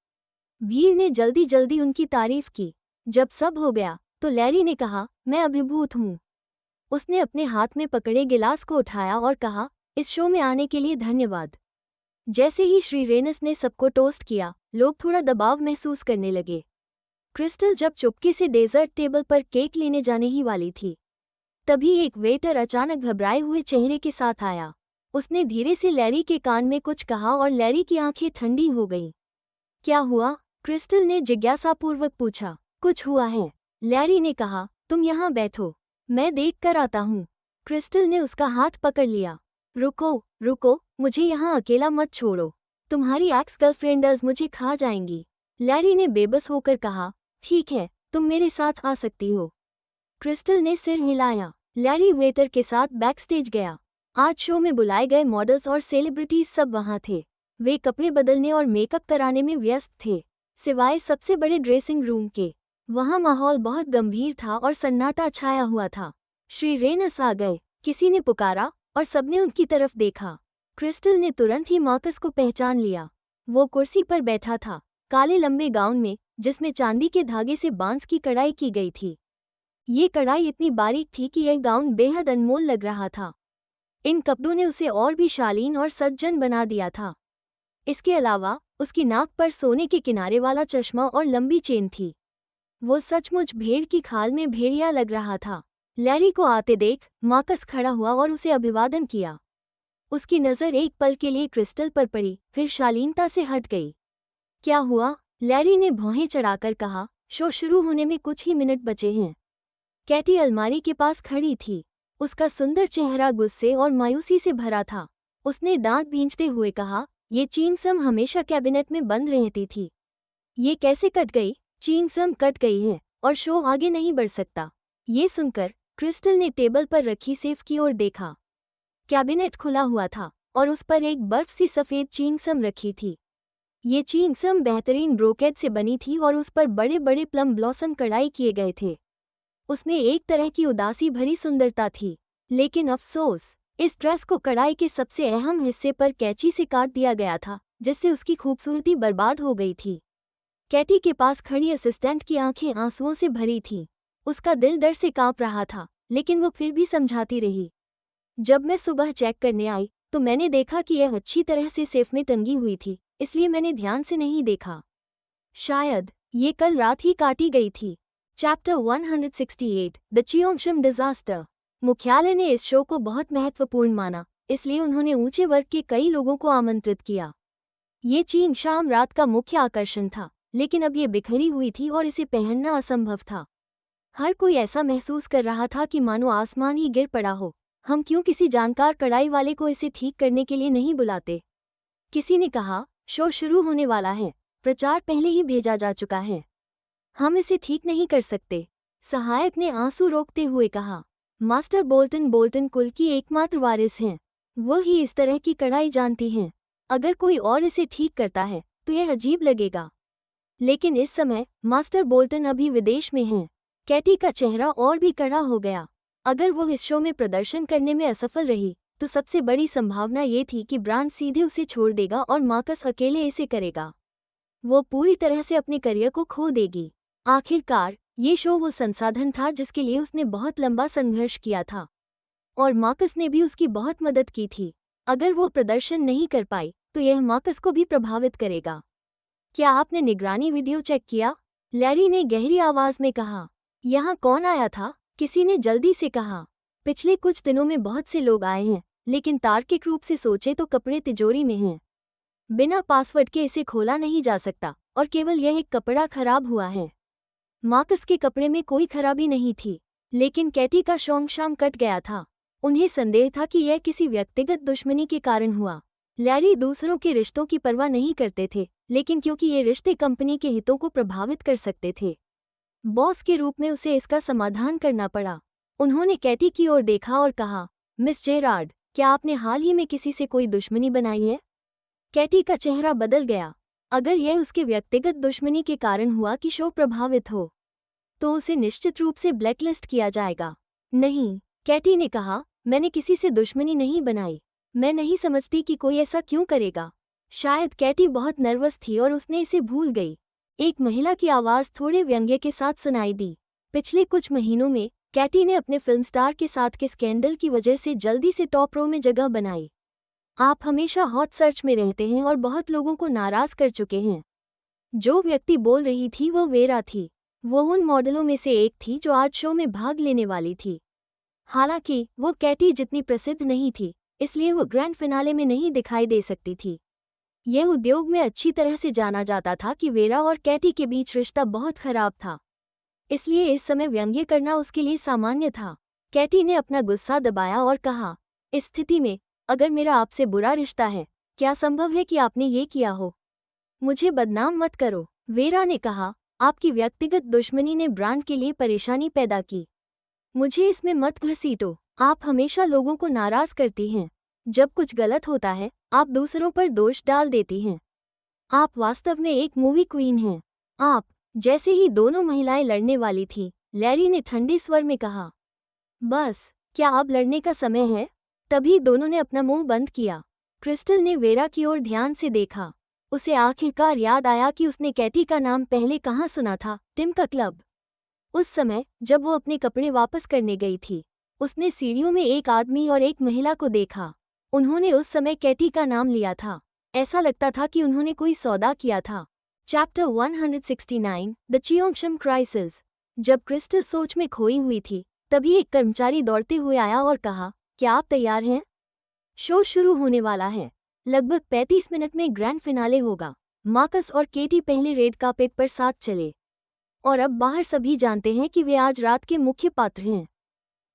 Speaker 1: भीड़ ने जल्दी जल्दी उनकी तारीफ की। जब सब हो गया, तो लैरी ने कहा, मैं अभिभूत हूँ। उसने अपने हाथ में पकड़े गिलास को उठाया और कहा, इस शो में आने के लिए धन्यवाद। जैसे ही श्री रेनस ने सबको टोस्ट किया, लोग थोड़ा दबाव महसूस करने लगे। क्रिस्टल जब चुपके से डेजर्ट टेबल पर केक लेने जाने ही वाली थी, तभी एक वेटर अचानक घबराए हुए चेहरे के साथ आया। उसने धीरे से लैरी के कान में कुछ कहा और लैरी की आंखें ठंडी हो गईं। क्या हुआ? क्रिस्टल ने जिज्ञासापूर्वक पूछा। कुछ हुआ है, लैरी ने कहा, तुम यहाँ बैठो, मैं देख कर आता हूँ। क्रिस्टल ने उसका हाथ पकड़ लिया। रुको रुको, मुझे यहाँ अकेला मत छोड़ो। तुम्हारी एक्स गर्लफ्रेंडर्स मुझे खा जाएंगी। लैरी ने बेबस होकर कहा, ठीक है, तुम मेरे साथ आ सकती हो। क्रिस्टल ने सिर हिलाया। लैरी वेटर के साथ बैकस्टेज गया। आज शो में बुलाए गए मॉडल्स और सेलिब्रिटीज सब वहाँ थे। वे कपड़े बदलने और मेकअप कराने में व्यस्त थे, सिवाय सबसे बड़े ड्रेसिंग रूम के। वहाँ माहौल बहुत गंभीर था और सन्नाटा छाया हुआ था। श्री रेनस आ गए, किसी ने पुकारा और सबने उनकी तरफ देखा। क्रिस्टल ने तुरंत ही मार्कस को पहचान लिया। वो कुर्सी पर बैठा था, काले लंबे गाउन में, जिसमें चांदी के धागे से बांस की कढ़ाई की गई थी। ये कढ़ाई इतनी बारीक थी कि यह गाउन बेहद अनमोल लग रहा था। इन कपड़ों ने उसे और भी शालीन और सज्जन बना दिया था। इसके अलावा उसकी नाक पर सोने के किनारे वाला चश्मा और लंबी चेन थी। वो सचमुच भेड़ की खाल में भेड़िया लग रहा था। लैरी को आते देख मार्कस खड़ा हुआ और उसे अभिवादन किया। उसकी नज़र एक पल के लिए क्रिस्टल पर पड़ी, फिर शालीनता से हट गई। क्या हुआ? लैरी ने भौहें चढ़ाकर कहा। शो शुरू होने में कुछ ही मिनट बचे हैं। कैटी अलमारी के पास खड़ी थी। उसका सुंदर चेहरा गुस्से और मायूसी से भरा था। उसने दांत भींचते हुए कहा, ये चींगसम हमेशा कैबिनेट में बंद रहती थी। ये कैसे कट गई? चींगसम कट गई है और शो आगे नहीं बढ़ सकता। ये सुनकर क्रिस्टल ने टेबल पर रखी सेफ की ओर देखा। कैबिनेट खुला हुआ था और उस पर एक बर्फ सी सफ़ेद चींगसम रखी थी। ये चींगसम बेहतरीन ब्रोकेड से बनी थी और उस पर बड़े बड़े प्लम ब्लॉसम कढ़ाई किए गए थे। उसमें एक तरह की उदासी भरी सुंदरता थी, लेकिन अफसोस, इस ड्रेस को कढ़ाई के सबसे अहम हिस्से पर कैंची से काट दिया गया था, जिससे उसकी खूबसूरती बर्बाद हो गई थी। कैटी के पास खड़ी असिस्टेंट की आंखें आंसुओं से भरी थीं। उसका दिल डर से कांप रहा था, लेकिन वो फिर भी समझाती रही। जब मैं सुबह चेक करने आई तो मैंने देखा कि यह अच्छी तरह से सेफ में टंगी हुई थी, इसलिए मैंने ध्यान से नहीं देखा। शायद ये कल रात ही काटी गई थी। Chapter 168 the cheongsam disaster. मुख्यालय ने इस शो को बहुत महत्वपूर्ण माना, इसलिए उन्होंने ऊंचे वर्ग के कई लोगों को आमंत्रित किया। ये चींगशाम रात का मुख्य आकर्षण था, लेकिन अब ये बिखरी हुई थी और इसे पहनना असंभव था। हर कोई ऐसा महसूस कर रहा था कि मानो आसमान ही गिर पड़ा हो। हम क्यों किसी जानकार कढ़ाई वाले को इसे ठीक करने के लिए नहीं बुलाते? किसी ने कहा, शो शुरू होने वाला है, प्रचार पहले ही भेजा जा चुका है, हम इसे ठीक नहीं कर सकते। सहायक ने आंसू रोकते हुए कहा। मास्टर बोल्टन बोल्टन कुल की एकमात्र वारिस हैं। वो ही इस तरह की कढ़ाई जानती हैं। अगर कोई और इसे ठीक करता है तो यह अजीब लगेगा। लेकिन इस समय मास्टर बोल्टन अभी विदेश में हैं। कैटी का चेहरा और भी कड़ा हो गया। अगर वो इस शो में प्रदर्शन करने में असफल रही तो सबसे बड़ी संभावना ये थी कि ब्रांड सीधे उसे छोड़ देगा और मार्कस अकेले इसे करेगा। वो पूरी तरह से अपने करियर को खो देगी। आखिरकार ये शो वो संसाधन था जिसके लिए उसने बहुत लंबा संघर्ष किया था, और मार्कस ने भी उसकी बहुत मदद की थी। अगर वो प्रदर्शन नहीं कर पाई तो यह मार्कस को भी प्रभावित करेगा। क्या आपने निगरानी वीडियो चेक किया? लैरी ने गहरी आवाज में कहा। यहाँ कौन आया था? किसी ने जल्दी से कहा। पिछले कुछ दिनों में बहुत से लोग आए हैं, लेकिन तार्किक रूप से सोचे तो कपड़े तिजोरी में हैं। बिना पासवर्ड के इसे खोला नहीं जा सकता, और केवल यह एक कपड़ा खराब हुआ है। मार्कस के कपड़े में कोई खराबी नहीं थी, लेकिन कैटी का शौंग-शाम कट गया था। उन्हें संदेह था कि यह किसी व्यक्तिगत दुश्मनी के कारण हुआ। लैरी दूसरों के रिश्तों की परवाह नहीं करते थे, लेकिन क्योंकि ये रिश्ते कंपनी के हितों को प्रभावित कर सकते थे, बॉस के रूप में उसे इसका समाधान करना पड़ा। उन्होंने कैटी की ओर देखा और कहा, मिस जेरार्ड, क्या आपने हाल ही में किसी से कोई दुश्मनी बनाई है? कैटी का चेहरा बदल गया। अगर यह उसके व्यक्तिगत दुश्मनी के कारण हुआ कि शो प्रभावित हो, तो उसे निश्चित रूप से ब्लैकलिस्ट किया जाएगा। नहीं, कैटी ने कहा, मैंने किसी से दुश्मनी नहीं बनाई। मैं नहीं समझती कि कोई ऐसा क्यों करेगा। शायद कैटी बहुत नर्वस थी और उसने इसे भूल गई। एक महिला की आवाज़ थोड़े व्यंग्य के साथ सुनाई दी। पिछले कुछ महीनों में कैटी ने अपने फिल्म स्टार के साथ के स्कैंडल की वजह से जल्दी से टॉप रो में जगह बनाई। आप हमेशा हॉट सर्च में रहते हैं और बहुत लोगों को नाराज कर चुके हैं। जो व्यक्ति बोल रही थी वो वेरा थी। वो उन मॉडलों में से एक थी जो आज शो में भाग लेने वाली थी। हालांकि वो कैटी जितनी प्रसिद्ध नहीं थी, इसलिए वो ग्रैंड फिनाले में नहीं दिखाई दे सकती थी। यह उद्योग में अच्छी तरह से जाना जाता था कि वेरा और कैटी के बीच रिश्ता बहुत खराब था, इसलिए इस समय व्यंग्य करना उसके लिए सामान्य था। कैटी ने अपना गुस्सा दबाया और कहा, इस स्थिति में अगर मेरा आपसे बुरा रिश्ता है, क्या संभव है कि आपने ये किया हो? मुझे बदनाम मत करो, वेरा ने कहा। आपकी व्यक्तिगत दुश्मनी ने ब्रांड के लिए परेशानी पैदा की। मुझे इसमें मत घसीटो। आप हमेशा लोगों को नाराज करती हैं। जब कुछ गलत होता है, आप दूसरों पर दोष डाल देती हैं। आप वास्तव में एक मूवी क्वीन हैं। आप जैसे ही दोनों महिलाएं लड़ने वाली थीं, लैरी ने ठंडे स्वर में कहा, बस, क्या अब लड़ने का समय है? तभी दोनों ने अपना मुंह बंद किया। क्रिस्टल ने वेरा की ओर ध्यान से देखा। उसे आखिरकार याद आया कि उसने कैटी का नाम पहले कहाँ सुना था, टिम का क्लब। उस समय जब वो अपने कपड़े वापस करने गई थी, उसने सीढ़ियों में एक आदमी और एक महिला को देखा। उन्होंने उस समय कैटी का नाम लिया था। ऐसा लगता था कि उन्होंने कोई सौदा किया था। Chapter 169 the cheongsam crisis. जब क्रिस्टल सोच में खोई हुई थी, तभी एक कर्मचारी दौड़ते हुए आया और कहा, क्या आप तैयार हैं? शो शुरू होने वाला है। लगभग 35 मिनट में ग्रैंड फिनाले होगा। मार्कस और केटी पहले रेड कार्पेट पर साथ चले और अब बाहर सभी जानते हैं कि वे आज रात के मुख्य पात्र हैं।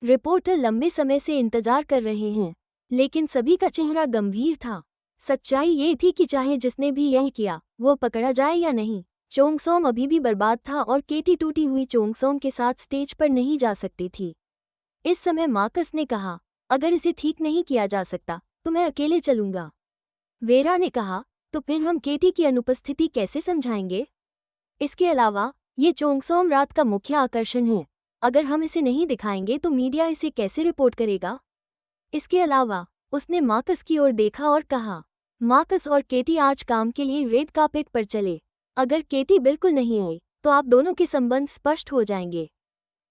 Speaker 1: रिपोर्टर लंबे समय से इंतजार कर रहे हैं, लेकिन सभी का चेहरा गंभीर था। सच्चाई ये थी कि चाहे जिसने भी यह किया वो पकड़ा जाए या नहीं, चोंगसोम अभी भी बर्बाद था और केटी टूटी हुई चोंगसोम के साथ स्टेज पर नहीं जा सकती थी। इस समय मार्कस ने कहा, अगर इसे ठीक नहीं किया जा सकता तो मैं अकेले चलूंगा। वेरा ने कहा, तो फिर हम केटी की अनुपस्थिति कैसे समझाएंगे? इसके अलावा ये चोंगसोम रात का मुख्य आकर्षण है। अगर हम इसे नहीं दिखाएंगे तो मीडिया इसे कैसे रिपोर्ट करेगा? इसके अलावा उसने मार्कस की ओर देखा और कहा, मार्कस और केटी आज काम के लिए रेड कार्पेट पर चले। अगर केटी बिल्कुल नहीं आई तो आप दोनों के संबंध स्पष्ट हो जाएंगे।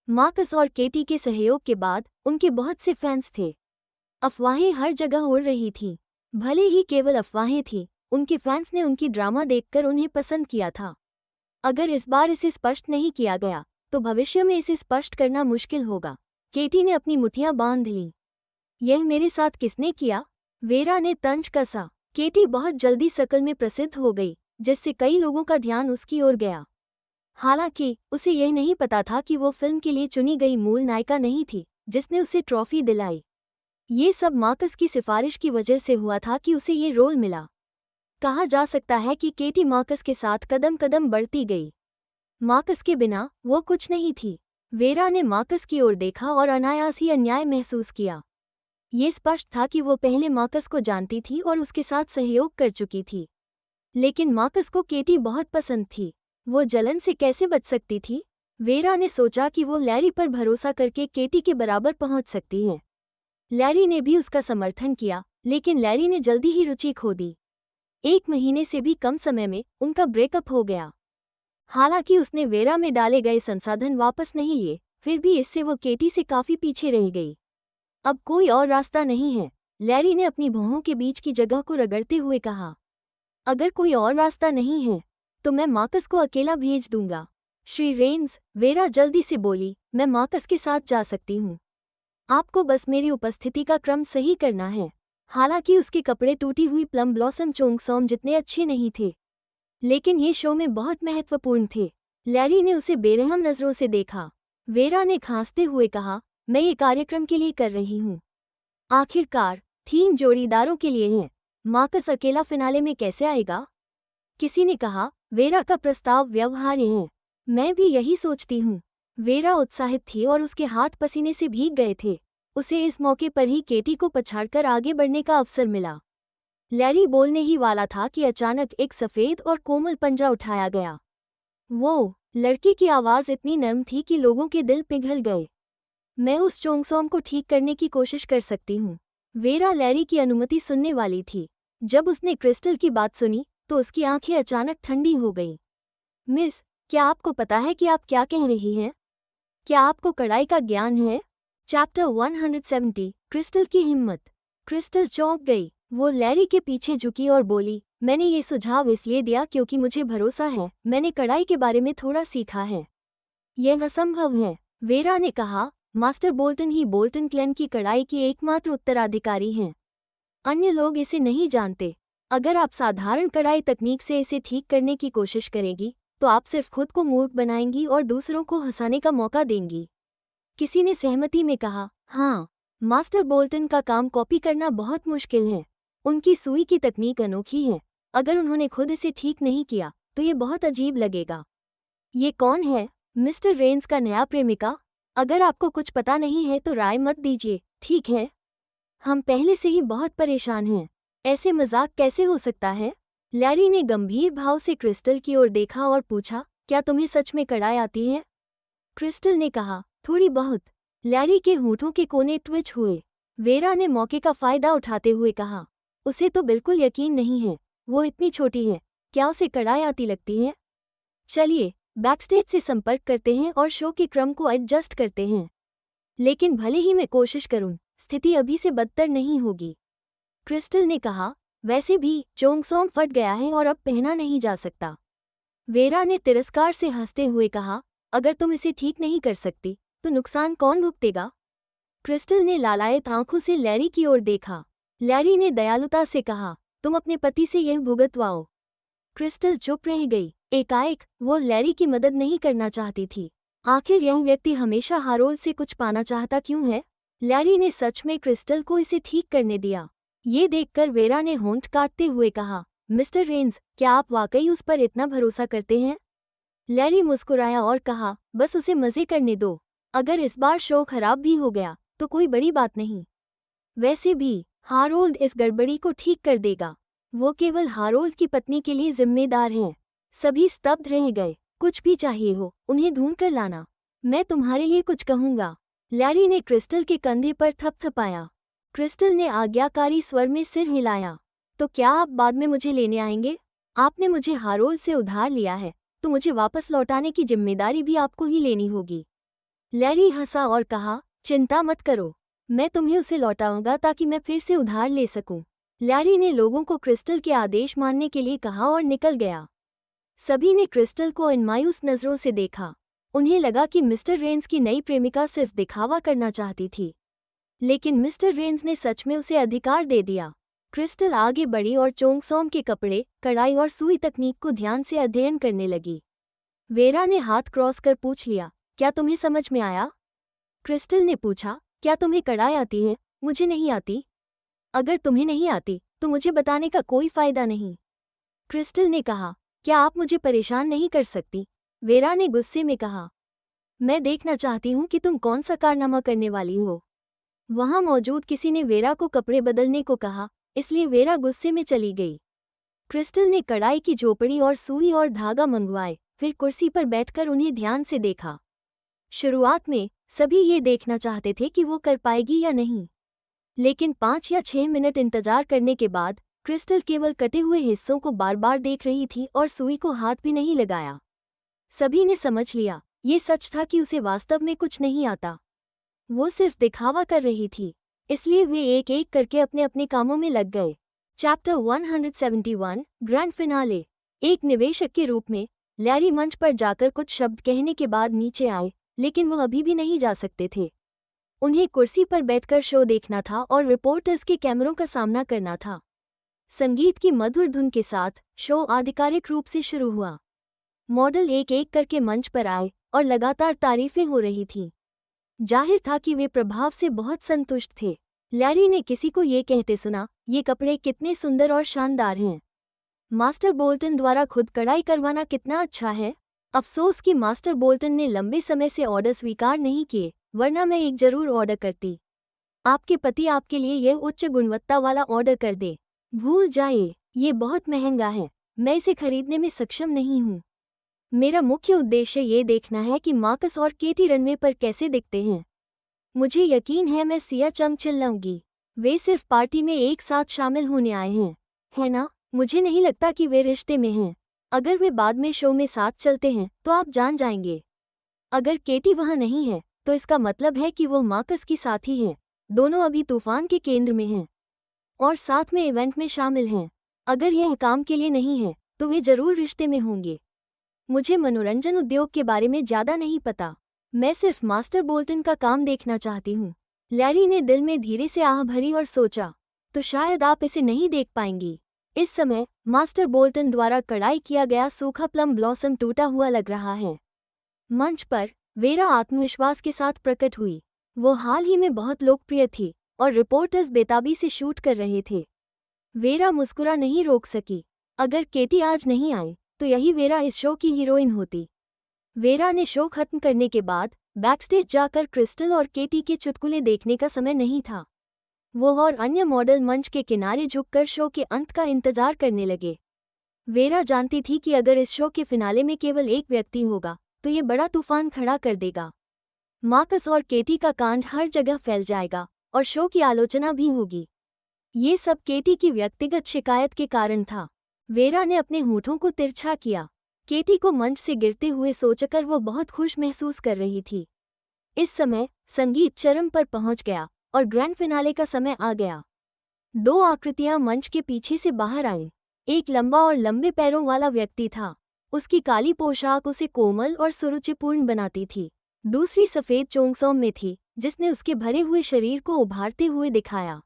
Speaker 1: मार्कस और केटी के सहयोग के बाद उनके बहुत से फैंस थे। अफवाहें हर जगह उड़ रही थीं। भले ही केवल अफवाहें थीं, उनके फैंस ने उनकी ड्रामा देखकर उन्हें पसंद किया था। अगर इस बार इसे स्पष्ट नहीं किया गया तो भविष्य में इसे स्पष्ट करना मुश्किल होगा। केटी ने अपनी मुठ्ठियां बांध लीं। यह मेरे साथ किसने किया? वेरा ने तंज कसा। केटी बहुत जल्दी शकल में प्रसिद्ध हो गई, जिससे कई लोगों का ध्यान उसकी ओर गया। हालांकि उसे यह नहीं पता था कि वो फिल्म के लिए चुनी गई मूल नायिका नहीं थी जिसने उसे ट्रॉफी दिलाई। ये सब मार्कस की सिफारिश की वजह से हुआ था कि उसे ये रोल मिला। कहा जा सकता है कि केटी मार्कस के साथ कदम कदम बढ़ती गई। मार्कस के बिना वो कुछ नहीं थी। वेरा ने मार्कस की ओर देखा और अनायास ही अन्याय महसूस किया। ये स्पष्ट था कि वो पहले मार्कस को जानती थी और उसके साथ सहयोग कर चुकी थी, लेकिन मार्कस को केटी बहुत पसंद थी। वो जलन से कैसे बच सकती थी? वेरा ने सोचा कि वो लैरी पर भरोसा करके केटी के बराबर पहुंच सकती है। लैरी ने भी उसका समर्थन किया, लेकिन लैरी ने जल्दी ही रुचि खो दी। 1 महीने से भी कम समय में उनका ब्रेकअप हो गया। हालांकि उसने वेरा में डाले गए संसाधन वापस नहीं लिए, फिर भी इससे वो केटी से काफी पीछे रह गई। अब कोई और रास्ता नहीं है, लैरी ने अपनी भौहों के बीच की जगह को रगड़ते हुए कहा। अगर कोई और रास्ता नहीं है तो मैं मार्कस को अकेला भेज दूंगा। श्री रेन्स, वेरा जल्दी से बोली, मैं मार्कस के साथ जा सकती हूँ। आपको बस मेरी उपस्थिति का क्रम सही करना है। हालांकि उसके कपड़े टूटी हुई प्लम ब्लॉसम चोंगसोम जितने अच्छे नहीं थे, लेकिन ये शो में बहुत महत्वपूर्ण थे। लैरी ने उसे बेरहम नजरों से देखा। वेरा ने खांसते हुए कहा, मैं ये कार्यक्रम के लिए कर रही हूँ। आखिरकार थीम जोड़ीदारों के लिए है। मार्कस अकेला फिनाले में कैसे आएगा? किसी ने कहा, वेरा का प्रस्ताव व्यवहार्य है। मैं भी यही सोचती हूँ। वेरा उत्साहित थी और उसके हाथ पसीने से भीग गए थे। उसे इस मौके पर ही केटी को पछाड़कर आगे बढ़ने का अवसर मिला। लैरी बोलने ही वाला था कि अचानक एक सफ़ेद और कोमल पंजा उठाया गया। वो लड़की की आवाज़ इतनी नरम थी कि लोगों के दिल पिघल गए। मैं उस चोंगसोम को ठीक करने की कोशिश कर सकती हूँ। वेरा लैरी की अनुमति सुनने वाली थी। जब उसने क्रिस्टल की बात सुनी तो उसकी आंखें अचानक ठंडी हो गईं। मिस, क्या आपको पता है कि आप क्या कह रही हैं? क्या आपको कढ़ाई का ज्ञान है? चैप्टर 170, क्रिस्टल की हिम्मत। क्रिस्टल चौंक गई। वो लैरी के पीछे झुकी और बोली, मैंने ये सुझाव इसलिए दिया क्योंकि मुझे भरोसा है मैंने कढ़ाई के बारे में थोड़ा सीखा है। यह असंभव है, वेरा ने कहा। मास्टर बोल्टन ही बोल्टन क्लैन की कढ़ाई की एकमात्र उत्तराधिकारी हैं। अन्य लोग इसे नहीं जानते। अगर आप साधारण कढ़ाई तकनीक से इसे ठीक करने की कोशिश करेंगी तो आप सिर्फ खुद को मूर्ख बनाएंगी और दूसरों को हंसाने का मौका देंगी। किसी ने सहमति में कहा, हाँ, मास्टर बोल्टन का काम कॉपी करना बहुत मुश्किल है। उनकी सुई की तकनीक अनोखी है। अगर उन्होंने खुद इसे ठीक नहीं किया तो ये बहुत अजीब लगेगा। ये कौन है? मिस्टर रेन्स का नया प्रेमिका? अगर आपको कुछ पता नहीं है तो राय मत दीजिए, ठीक है? हम पहले से ही बहुत परेशान हैं। ऐसे मजाक कैसे हो सकता है? लैरी ने गंभीर भाव से क्रिस्टल की ओर देखा और पूछा, क्या तुम्हें सच में कढ़ाई आती है? क्रिस्टल ने कहा, थोड़ी बहुत। लैरी के होठों के कोने ट्विच हुए। वेरा ने मौके का फायदा उठाते हुए कहा, उसे तो बिल्कुल यकीन नहीं है। वो इतनी छोटी है, क्या उसे कढ़ाई आती लगती है? चलिए बैकस्टेज से संपर्क करते हैं और शो के क्रम को एडजस्ट करते हैं। लेकिन भले ही मैं कोशिश करूं, स्थिति अभी से बदतर नहीं होगी। क्रिस्टल ने कहा, वैसे भी चोंगसोम फट गया है और अब पहना नहीं जा सकता। वेरा ने तिरस्कार से हंसते हुए कहा, अगर तुम इसे ठीक नहीं कर सकती तो नुकसान कौन भुगतेगा? क्रिस्टल ने लालायत आंखों से लैरी की ओर देखा। लैरी ने दयालुता से कहा, तुम अपने पति से यह भुगतवाओ। क्रिस्टल चुप रह गई। एकाएक वो लैरी की मदद नहीं करना चाहती थी। आखिर यह व्यक्ति हमेशा हारोल्ड से कुछ पाना चाहता क्यों है? लैरी ने सच में क्रिस्टल को इसे ठीक करने दिया। ये देखकर वेरा ने होंठ काटते हुए कहा, मिस्टर रेंज, क्या आप वाकई उस पर इतना भरोसा करते हैं? लैरी मुस्कुराया और कहा, बस उसे मजे करने दो। अगर इस बार शो खराब भी हो गया तो कोई बड़ी बात नहीं। वैसे भी हारोल्ड इस गड़बड़ी को ठीक कर देगा। वो केवल हारोल्ड की पत्नी के लिए जिम्मेदार हैं। सभी स्तब्ध रह गए। कुछ भी चाहिए हो, उन्हें ढूंढ कर लाना। मैं तुम्हारे लिए कुछ कहूंगा। लैरी ने क्रिस्टल के कंधे पर थपथपाया। क्रिस्टल ने आज्ञाकारी स्वर में सिर हिलाया। तो क्या आप बाद में मुझे लेने आएंगे? आपने मुझे हारोल्ड से उधार लिया है, तो मुझे वापस लौटाने की जिम्मेदारी भी आपको ही लेनी होगी। लैरी हंसा और कहा, चिंता मत करो, मैं तुम्हें उसे लौटाऊंगा ताकि मैं फिर से उधार ले सकूं। लैरी ने लोगों को क्रिस्टल के आदेश मानने के लिए कहा और निकल गया। सभी ने क्रिस्टल को इन मायूस नजरों से देखा। उन्हें लगा कि मिस्टर रेंज की नई प्रेमिका सिर्फ दिखावा करना चाहती थी, लेकिन मिस्टर रेंज ने सच में उसे अधिकार दे दिया। क्रिस्टल आगे बढ़ी और चोंगसोम के कपड़े, कढ़ाई और सुई तकनीक को ध्यान से अध्ययन करने लगी। वेरा ने हाथ क्रॉस कर पूछ लिया, क्या तुम्हें समझ में आया? क्रिस्टल ने पूछा, क्या तुम्हें कढ़ाई आती है? मुझे नहीं आती। अगर तुम्हें नहीं आती तो मुझे बताने का कोई फायदा नहीं। क्रिस्टल ने कहा, क्या आप मुझे परेशान नहीं कर सकती? वेरा ने गुस्से में कहा, मैं देखना चाहती हूँ कि तुम कौन सा कारनामा करने वाली हो। वहां मौजूद किसी ने वेरा को कपड़े बदलने को कहा, इसलिए वेरा गुस्से में चली गई। क्रिस्टल ने कढ़ाई की झोपड़ी और सुई और धागा मंगवाए, फिर कुर्सी पर बैठकर उन्हें ध्यान से देखा। शुरुआत में सभी ये देखना चाहते थे कि वो कर पाएगी या नहीं, लेकिन 5 या 6 मिनट इंतजार करने के बाद क्रिस्टल केवल कटे हुए हिस्सों को बार बार देख रही थी और सुई को हाथ भी नहीं लगाया। सभी ने समझ लिया, ये सच था कि उसे वास्तव में कुछ नहीं आता। वो सिर्फ दिखावा कर रही थी, इसलिए वे एक एक करके अपने अपने कामों में लग गए। Chapter 171 grand finale. एक निवेशक के रूप में लैरी मंच पर जाकर कुछ शब्द कहने के बाद नीचे आए, लेकिन वो अभी भी नहीं जा सकते थे। उन्हें कुर्सी पर बैठकर शो देखना था और रिपोर्टर्स के कैमरों का सामना करना था। संगीत की मधुर धुन के साथ शो आधिकारिक रूप से शुरू हुआ। मॉडल एक एक करके मंच पर आए और लगातार तारीफें हो रही थीं। जाहिर था कि वे प्रभाव से बहुत संतुष्ट थे। लैरी ने किसी को ये कहते सुना, ये कपड़े कितने सुंदर और शानदार हैं। मास्टर बोल्टन द्वारा खुद कढ़ाई करवाना कितना अच्छा है। अफसोस कि मास्टर बोल्टन ने लंबे समय से ऑर्डर स्वीकार नहीं किए, वरना मैं एक जरूर ऑर्डर करती। आपके पति आपके लिए यह उच्च गुणवत्ता वाला ऑर्डर कर दे। भूल जाइए, ये बहुत महंगा है, मैं इसे खरीदने में सक्षम नहीं हूँ। मेरा मुख्य उद्देश्य ये देखना है कि मार्कस और केटी रनवे पर कैसे दिखते हैं। मुझे यकीन है मैं सिया चंग चिल्लाऊंगी। वे सिर्फ पार्टी में एक साथ शामिल होने आए हैं, है ना? मुझे नहीं लगता कि वे रिश्ते में हैं। अगर वे बाद में शो में साथ चलते हैं तो आप जान जाएंगे। अगर केटी वहाँ नहीं है तो इसका मतलब है कि वो मार्कस की साथी है। दोनों अभी तूफान के केंद्र में हैं और साथ में इवेंट में शामिल हैं। अगर यह काम के लिए नहीं है तो वे जरूर रिश्ते में होंगे। मुझे मनोरंजन उद्योग के बारे में ज़्यादा नहीं पता। मैं सिर्फ मास्टर बोल्टन का काम देखना चाहती हूँ। लैरी ने दिल में धीरे से आह भरी और सोचा, तो शायद आप इसे नहीं देख पाएंगी। इस समय मास्टर बोल्टन द्वारा कढ़ाई किया गया सूखा प्लम ब्लॉसम टूटा हुआ लग रहा है। मंच पर वेरा आत्मविश्वास के साथ प्रकट हुई। वो हाल ही में बहुत लोकप्रिय थी और रिपोर्टर्स बेताबी से शूट कर रहे थे। वेरा मुस्कुरा नहीं रोक सकी। अगर केटी आज नहीं आई तो यही वेरा इस शो की हीरोइन होती। वेरा ने शो खत्म करने के बाद बैकस्टेज जाकर क्रिस्टल और केटी के चुटकुले देखने का समय नहीं था। वो और अन्य मॉडल मंच के किनारे झुककर शो के अंत का इंतजार करने लगे। वेरा जानती थी कि अगर इस शो के फिनाले में केवल एक व्यक्ति होगा तो ये बड़ा तूफान खड़ा कर देगा। मार्कस और केटी का कांड हर जगह फैल जाएगा और शो की आलोचना भी होगी। ये सब केटी की व्यक्तिगत शिकायत के कारण था। वेरा ने अपने होठों को तिरछा किया। केटी को मंच से गिरते हुए सोचकर वो बहुत खुश महसूस कर रही थी। इस समय संगीत चरम पर पहुंच गया और ग्रैंड फिनाले का समय आ गया। 2 आकृतियां मंच के पीछे से बाहर आईं। एक लंबा और लंबे पैरों वाला व्यक्ति था। उसकी काली पोशाक उसे कोमल और सुरुचिपूर्ण बनाती थी। दूसरी सफ़ेद चोंगसोम में थी, जिसने उसके भरे हुए शरीर को उभारते हुए दिखाया।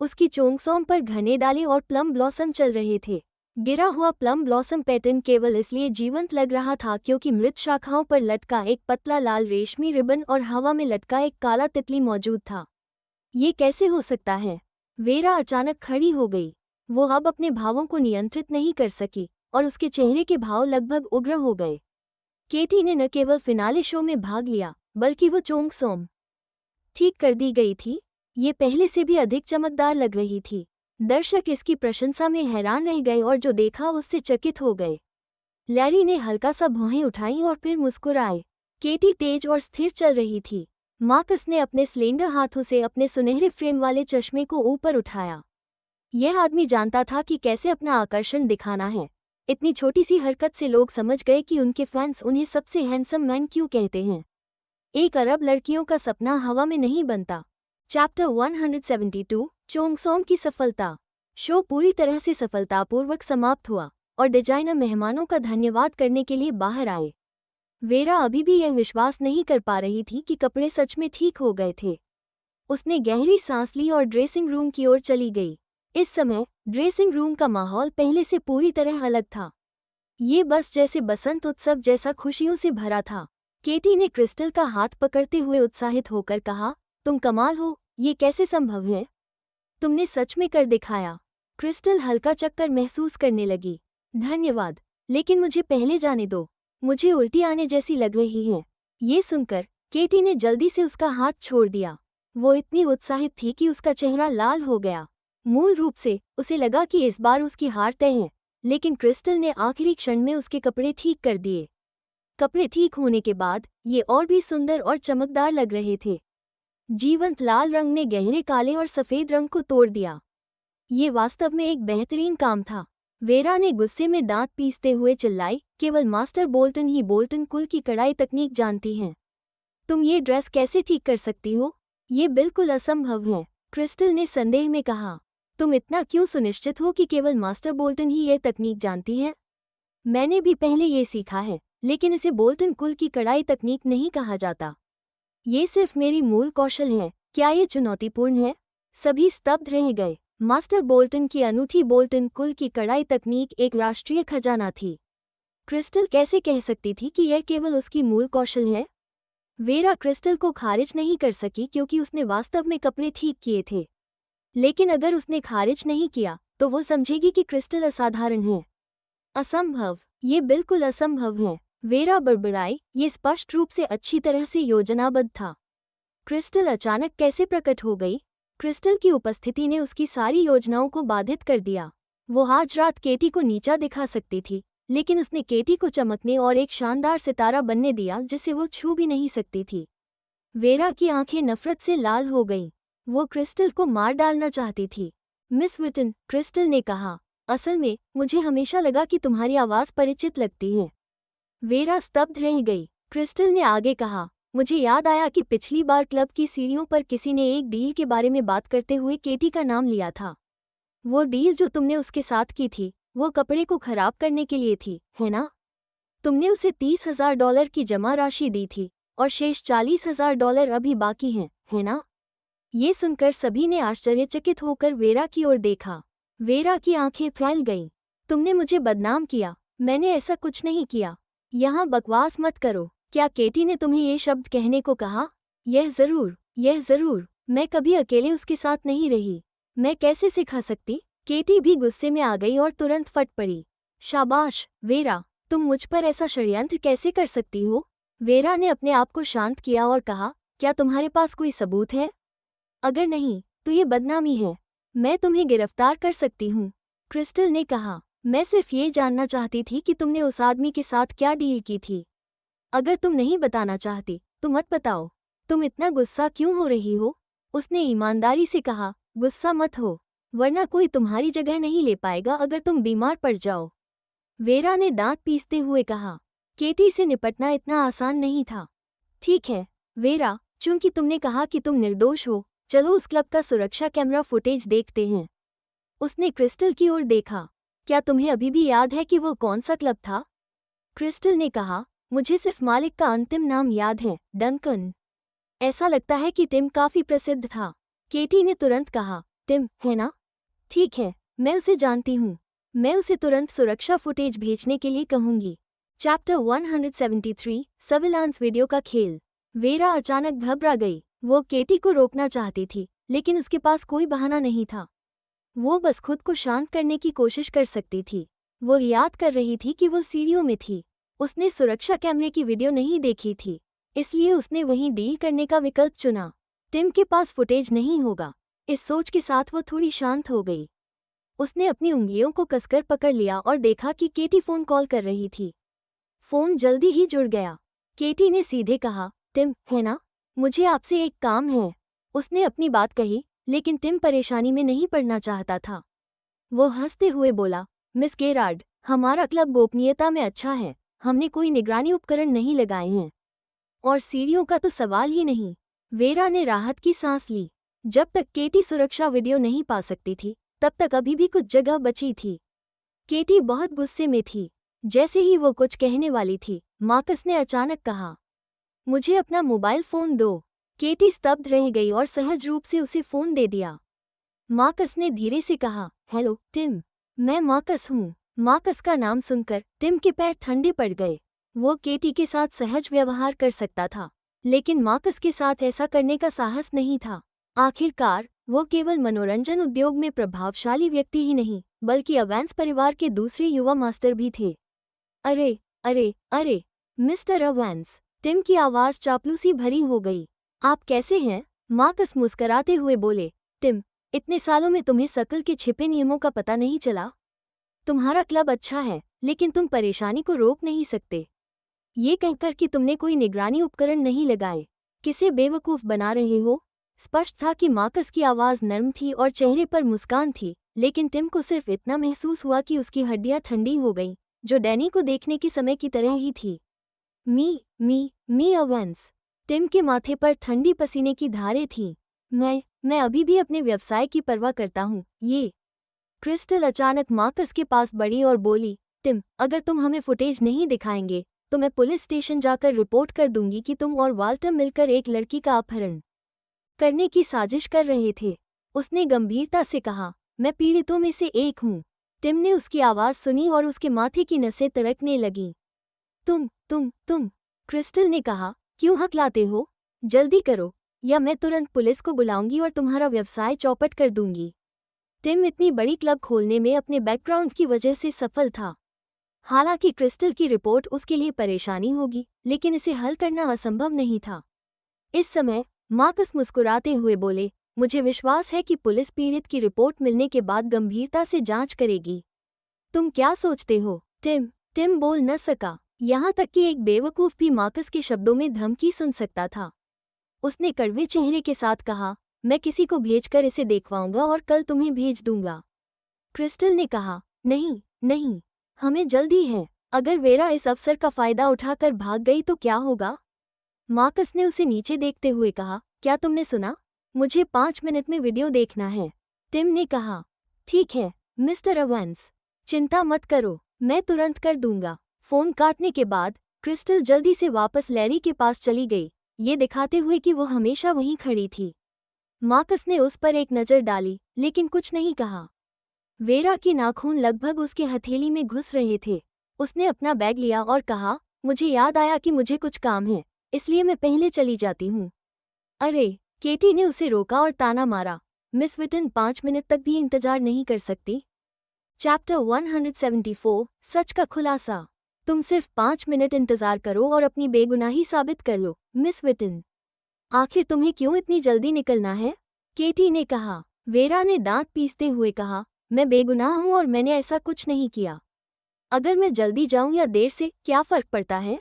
Speaker 1: उसकी चोंगसोम पर घने डाले और प्लम ब्लॉसम चल रहे थे। गिरा हुआ प्लम ब्लॉसम पैटर्न केवल इसलिए जीवंत लग रहा था क्योंकि मृत शाखाओं पर लटका एक पतला लाल रेशमी रिबन और हवा में लटका एक काला तितली मौजूद था। ये कैसे हो सकता है? वेरा अचानक खड़ी हो गई। वो अब अपने भावों को नियंत्रित नहीं कर सकी और उसके चेहरे के भाव लगभग उग्र हो गए। केटी ने न केवल फिनाले शो में भाग लिया बल्कि वो चोंगसोम ठीक कर दी गई थी। ये पहले से भी अधिक चमकदार लग रही थी। दर्शक इसकी प्रशंसा में हैरान रह गए और जो देखा उससे चकित हो गए। लैरी ने हल्का सा भौहें उठाई और फिर मुस्कुराए। केटी तेज और स्थिर चल रही थी। मार्कस ने अपने स्लेंडर हाथों से अपने सुनहरे फ्रेम वाले चश्मे को ऊपर उठाया। यह आदमी जानता था कि कैसे अपना आकर्षण दिखाना है। इतनी छोटी सी हरकत से लोग समझ गए कि उनके फैंस उन्हें सबसे हैंडसम मैन क्यों कहते हैं। एक अरब लड़कियों का सपना हवा में नहीं बनता। चैप्टर 172 चोंगसोम की सफलता। शो पूरी तरह से सफलतापूर्वक समाप्त हुआ और डिजाइनर मेहमानों का धन्यवाद करने के लिए बाहर आए। वेरा अभी भी यह विश्वास नहीं कर पा रही थी कि कपड़े सच में ठीक हो गए थे। उसने गहरी सांस ली और ड्रेसिंग रूम की ओर चली गई। इस समय ड्रेसिंग रूम का माहौल पहले से पूरी तरह अलग था। ये बस जैसे बसंत उत्सव जैसा खुशियों से भरा था। केटी ने क्रिस्टल का हाथ पकड़ते हुए उत्साहित होकर कहा, तुम कमाल हो, ये कैसे संभव है? तुमने सच में कर दिखाया। क्रिस्टल हल्का चक्कर महसूस करने लगी। धन्यवाद, लेकिन मुझे पहले जाने दो, मुझे उल्टी आने जैसी लग रही है। ये सुनकर केटी ने जल्दी से उसका हाथ छोड़ दिया। वो इतनी उत्साहित थी कि उसका चेहरा लाल हो गया। मूल रूप से उसे लगा कि इस बार उसकी हार तय है, लेकिन क्रिस्टल ने आखिरी क्षण में उसके कपड़े ठीक कर दिए। कपड़े ठीक होने के बाद ये और भी सुंदर और चमकदार लग रहे थे। जीवंत लाल रंग ने गहरे काले और सफ़ेद रंग को तोड़ दिया। ये वास्तव में एक बेहतरीन काम था। वेरा ने गुस्से में दांत पीसते हुए चिल्लाई, केवल मास्टर बोल्टन ही बोल्टन कुल की कढ़ाई तकनीक जानती हैं। तुम ये ड्रेस कैसे ठीक कर सकती हो? ये बिल्कुल असंभव है, क्रिस्टल ने संदेह में कहा। तुम इतना क्यों सुनिश्चित हो कि केवल मास्टर बोल्टन ही ये तकनीक जानती है? मैंने भी पहले ये सीखा है, लेकिन इसे बोल्टन कुल की कढ़ाई तकनीक नहीं कहा जाता। ये सिर्फ मेरी मूल कौशल है। क्या ये चुनौतीपूर्ण है? सभी स्तब्ध रह गए। मास्टर बोल्टन की अनूठी बोल्टन कुल की कढ़ाई तकनीक एक राष्ट्रीय खजाना थी। क्रिस्टल कैसे कह सकती थी कि यह केवल उसकी मूल कौशल है? वेरा क्रिस्टल को खारिज नहीं कर सकी क्योंकि उसने वास्तव में कपड़े ठीक किए थे। लेकिन अगर उसने खारिज नहीं किया तो वो समझेगी कि क्रिस्टल असाधारण है। असंभव, ये बिल्कुल असंभव है, वेरा बड़बड़ाई। ये स्पष्ट रूप से अच्छी तरह से योजनाबद्ध था। क्रिस्टल अचानक कैसे प्रकट हो गई? क्रिस्टल की उपस्थिति ने उसकी सारी योजनाओं को बाधित कर दिया। वो आज रात केटी को नीचा दिखा सकती थी, लेकिन उसने केटी को चमकने और एक शानदार सितारा बनने दिया जिसे वो छू भी नहीं सकती थी। वेरा की आंखें नफरत से लाल हो गईं। वो क्रिस्टल को मार डालना चाहती थी। मिस विटन, क्रिस्टल ने कहा, असल में मुझे हमेशा लगा कि तुम्हारी आवाज़ परिचित लगती है। वेरा स्तब्ध रह गई। क्रिस्टल ने आगे कहा, मुझे याद आया कि पिछली बार क्लब की सीढ़ियों पर किसी ने एक डील के बारे में बात करते हुए केटी का नाम लिया था। वो डील जो तुमने उसके साथ की थी, वो कपड़े को खराब करने के लिए थी, है ना? तुमने उसे $30,000 की जमा राशि दी थी और शेष $40,000 अभी बाकी हैं, है ना? ये सुनकर सभी ने आश्चर्यचकित होकर वेरा की ओर देखा। वेरा की आंखें फैल गईं। तुमने मुझे बदनाम किया। मैंने ऐसा कुछ नहीं किया। यहाँ बकवास मत करो। क्या केटी ने तुम्हें ये शब्द कहने को कहा? यह जरूर। मैं कभी अकेले उसके साथ नहीं रही। मैं कैसे सिखा सकती? केटी भी गुस्से में आ गई और तुरंत फट पड़ी। शाबाश, वेरा, तुम मुझ पर ऐसा षड्यंत्र कैसे कर सकती हो? वेरा ने अपने आप को शांत किया और कहा, क्या तुम्हारे पास कोई सबूत है? अगर नहीं, तो ये बदनामी है। मैं तुम्हें गिरफ्तार कर सकती हूँ, क्रिस्टल ने कहा। मैं सिर्फ ये जानना चाहती थी कि तुमने उस आदमी के साथ क्या डील की थी। अगर तुम नहीं बताना चाहती तो मत बताओ। तुम इतना गुस्सा क्यों हो रही हो? उसने ईमानदारी से कहा, गुस्सा मत हो, वरना कोई तुम्हारी जगह नहीं ले पाएगा अगर तुम बीमार पड़ जाओ। वेरा ने दांत पीसते हुए कहा, केटी से निपटना इतना आसान नहीं था। ठीक है, वेरा, चूंकि तुमने कहा कि तुम निर्दोष हो, चलो उस क्लब का सुरक्षा कैमरा फुटेज देखते हैं। उसने क्रिस्टल की ओर देखा। क्या तुम्हें अभी भी याद है कि वो कौन सा क्लब था? क्रिस्टल ने कहा, मुझे सिर्फ मालिक का अंतिम नाम याद है, डंकन। ऐसा लगता है कि टिम काफी प्रसिद्ध था। केटी ने तुरंत कहा, टिम, है ना? ठीक है, मैं उसे जानती हूँ। मैं उसे तुरंत सुरक्षा फुटेज भेजने के लिए कहूंगी। चैप्टर 173 सर्विलांस वीडियो का खेल। वेरा अचानक घबरा गई। वो केटी को रोकना चाहती थी, लेकिन उसके पास कोई बहाना नहीं था। वो बस खुद को शांत करने की कोशिश कर सकती थी। वो याद कर रही थी कि वो सीढ़ियों में थी। उसने सुरक्षा कैमरे की वीडियो नहीं देखी थी, इसलिए उसने वहीं डील करने का विकल्प चुना। टिम के पास फुटेज नहीं होगा। इस सोच के साथ वो थोड़ी शांत हो गई। उसने अपनी उंगलियों को कसकर पकड़ लिया और देखा कि केटी फ़ोन कॉल कर रही थी। फ़ोन जल्दी ही जुड़ गया। केटी ने सीधे कहा, टिम, है ना? मुझे आपसे एक काम है। उसने अपनी बात कही, लेकिन टिम परेशानी में नहीं पड़ना चाहता था। वो हंसते हुए बोला, मिस गेरार्ड, हमारा क्लब गोपनीयता में अच्छा है। हमने कोई निगरानी उपकरण नहीं लगाए हैं। और सीढ़ियों का तो सवाल ही नहीं। वेरा ने राहत की सांस ली। जब तक केटी सुरक्षा वीडियो नहीं पा सकती थी, तब तक अभी भी कुछ जगह बची थी। केटी बहुत गुस्से में थी। जैसे ही वो कुछ कहने वाली थी, मार्कस ने अचानक कहा, मुझे अपना मोबाइल फ़ोन दो। केटी स्तब्ध रह गई और सहज रूप से उसे फ़ोन दे दिया। मार्कस ने धीरे से कहा, हेलो टिम, मैं मार्कस हूँ। मार्कस का नाम सुनकर टिम के पैर ठंडे पड़ गए। वो केटी के साथ सहज व्यवहार कर सकता था, लेकिन मार्कस के साथ ऐसा करने का साहस नहीं था। आखिरकार वो केवल मनोरंजन उद्योग में प्रभावशाली व्यक्ति ही नहीं, बल्कि अवेंस परिवार के दूसरे युवा मास्टर भी थे। अरे अरे अरे, मिस्टर अवेंस, टिम की आवाज़ चापलूसी भरी हो गई। आप कैसे हैं? मार्कस मुस्कराते हुए बोले, टिम, इतने सालों में तुम्हें शकल के छिपे नियमों का पता नहीं चला? तुम्हारा क्लब अच्छा है, लेकिन तुम परेशानी को रोक नहीं सकते। ये कहकर कि तुमने कोई निगरानी उपकरण नहीं लगाए, किसे बेवकूफ़ बना रहे हो? स्पष्ट था कि मार्कस की आवाज़ नर्म थी और चेहरे पर मुस्कान थी, लेकिन टिम को सिर्फ इतना महसूस हुआ कि उसकी हड्डियां ठंडी हो गईं, जो डैनी को देखने के समय की तरह ही थी। मी अवेंस। टिम के माथे पर ठंडी पसीने की धारें थीं। मैं अभी भी अपने व्यवसाय की परवाह करता हूँ। ये क्रिस्टल अचानक मार्कस के पास बढ़ी और बोली, टिम, अगर तुम हमें फुटेज नहीं दिखाएंगे तो मैं पुलिस स्टेशन जाकर रिपोर्ट कर दूंगी कि तुम और वाल्टर मिलकर एक लड़की का अपहरण करने की साजिश कर रहे थे। उसने गंभीरता से कहा, मैं पीड़ितों में से एक हूँ। टिम ने उसकी आवाज़ सुनी और उसके माथे की नसें तड़कने लगीं। तुम, क्रिस्टल ने कहा, क्यों हकलाते हो? जल्दी करो, या मैं तुरंत पुलिस को बुलाऊंगी और तुम्हारा व्यवसाय चौपट कर दूंगी। टिम इतनी बड़ी क्लब खोलने में अपने बैकग्राउंड की वजह से सफल था। हालांकि क्रिस्टल की रिपोर्ट उसके लिए परेशानी होगी, लेकिन इसे हल करना असंभव नहीं था। इस समय मार्कस मुस्कुराते हुए बोले, मुझे विश्वास है कि पुलिस पीड़ित की रिपोर्ट मिलने के बाद गंभीरता से जांच करेगी। तुम क्या सोचते हो? टिम बोल न सका। यहाँ तक कि एक बेवकूफ़ भी मार्कस के शब्दों में धमकी सुन सकता था। उसने कड़वे चेहरे के साथ कहा, मैं किसी को भेजकर इसे देखवाऊंगा और कल तुम्हें भेज दूंगा। क्रिस्टल ने कहा, नहीं, हमें जल्दी है। अगर वेरा इस अवसर का फ़ायदा उठाकर भाग गई तो क्या होगा? मार्कस ने उसे नीचे देखते हुए कहा, क्या तुमने सुना? मुझे 5 मिनट में वीडियो देखना है। टिम ने कहा, ठीक है मिस्टर अवेंस, चिंता मत करो, मैं तुरंत कर दूंगा। फ़ोन काटने के बाद क्रिस्टल जल्दी से वापस लैरी के पास चली गई, ये दिखाते हुए कि वो हमेशा वहीं खड़ी थी। मार्कस ने उस पर एक नज़र डाली, लेकिन कुछ नहीं कहा। वेरा के नाखून लगभग उसके हथेली में घुस रहे थे। उसने अपना बैग लिया और कहा, मुझे याद आया कि मुझे कुछ काम है, इसलिए मैं पहले चली जाती हूँ। अरे, केटी ने उसे रोका और ताना मारा, मिस विटन 5 मिनट तक भी इंतजार नहीं कर सकती? चैप्टर 174 सच का खुलासा। तुम सिर्फ 5 मिनट इंतजार करो और अपनी बेगुनाही साबित कर लो, मिस विटन। आखिर तुम्हें क्यों इतनी जल्दी निकलना है? केटी ने कहा। वेरा ने दांत पीसते हुए कहा, मैं बेगुनाह हूँ और मैंने ऐसा कुछ नहीं किया। अगर मैं जल्दी जाऊँ या देर से क्या फ़र्क पड़ता है?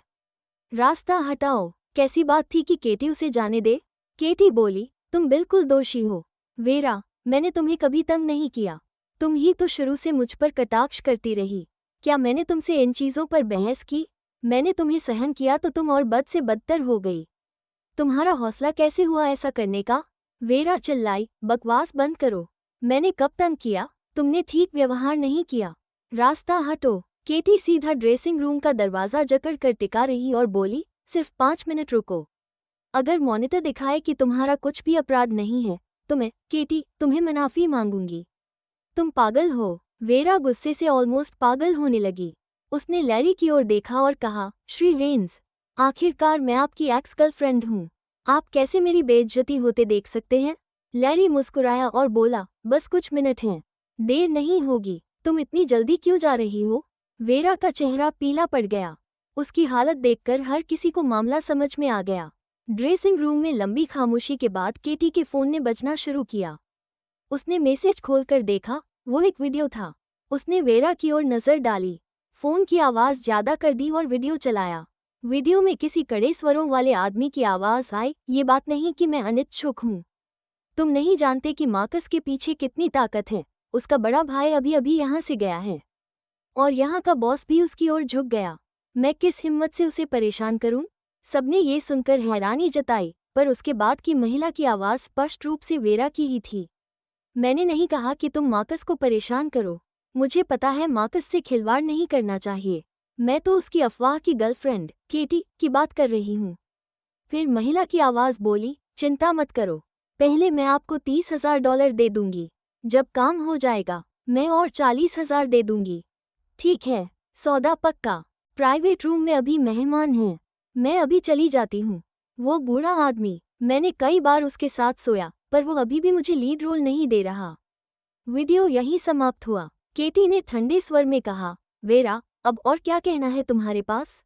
Speaker 1: रास्ता हटाओ। कैसी बात थी कि केटी उसे जाने दे? केटी बोली, तुम बिल्कुल दोषी हो। वेरा, मैंने तुम्हें कभी तंग नहीं किया। तुम ही तो शुरू से मुझ पर कटाक्ष करती रही। क्या मैंने तुमसे इन चीज़ों पर बहस की? मैंने तुम्हें सहन किया तो तुम और बद से बदतर हो गई। तुम्हारा हौसला कैसे हुआ ऐसा करने का? वेरा चिल्लाई, बकवास बंद करो। मैंने कब तंग किया? तुमने ठीक व्यवहार नहीं किया। रास्ता हटो। केटी सीधा ड्रेसिंग रूम का दरवाज़ा जकड़ कर टिका रही और बोली, सिर्फ 5 मिनट रुको। अगर मॉनिटर दिखाए कि तुम्हारा कुछ भी अपराध नहीं है, तो मैं, केटी, तुम्हें मुआफ़ी मांगूंगी। तुम पागल हो। वेरा गुस्से से ऑलमोस्ट पागल होने लगी। उसने लैरी की ओर देखा और कहा, श्री रेन्स, आखिरकार मैं आपकी एक्स गर्लफ्रेंड हूँ। आप कैसे मेरी बेइज्जती होते देख सकते हैं? लैरी मुस्कुराया और बोला, बस कुछ मिनट हैं, देर नहीं होगी। तुम इतनी जल्दी क्यों जा रही हो? वेरा का चेहरा पीला पड़ गया। उसकी हालत देखकर हर किसी को मामला समझ में आ गया। ड्रेसिंग रूम में लंबी खामोशी के बाद केटी के फोन ने बजना शुरू किया। उसने मैसेज खोलकर देखा, वो एक वीडियो था। उसने वेरा की ओर नजर डाली, फोन की आवाज ज्यादा कर दी और वीडियो चलाया। वीडियो में किसी कड़े स्वरों वाले आदमी की आवाज आई, ये बात नहीं कि मैं अनिच्छुक हूँ। तुम नहीं जानते कि मार्कस के पीछे कितनी ताकत है। उसका बड़ा भाई अभी अभी यहाँ से गया है और यहाँ का बॉस भी उसकी ओर झुक गया। मैं किस हिम्मत से उसे परेशान करूं? सबने ये सुनकर हैरानी जताई, पर उसके बाद की महिला की आवाज स्पष्ट रूप से वेरा की ही थी। मैंने नहीं कहा कि तुम मार्कस को परेशान करो। मुझे पता है मार्कस से खिलवाड़ नहीं करना चाहिए। मैं तो उसकी अफवाह की गर्लफ्रेंड केटी की बात कर रही हूँ। फिर महिला की आवाज बोली, चिंता मत करो, पहले मैं आपको $30,000 दे दूंगी। जब काम हो जाएगा मैं और 40,000 दे दूंगी। ठीक है, सौदा पक्का। प्राइवेट रूम में अभी मेहमान हैं, मैं अभी चली जाती हूँ। वो बूढ़ा आदमी, मैंने कई बार उसके साथ सोया, पर वो अभी भी मुझे लीड रोल नहीं दे रहा। वीडियो यहीं समाप्त हुआ। केटी ने ठंडे स्वर में कहा, वेरा, अब और क्या कहना है तुम्हारे पास?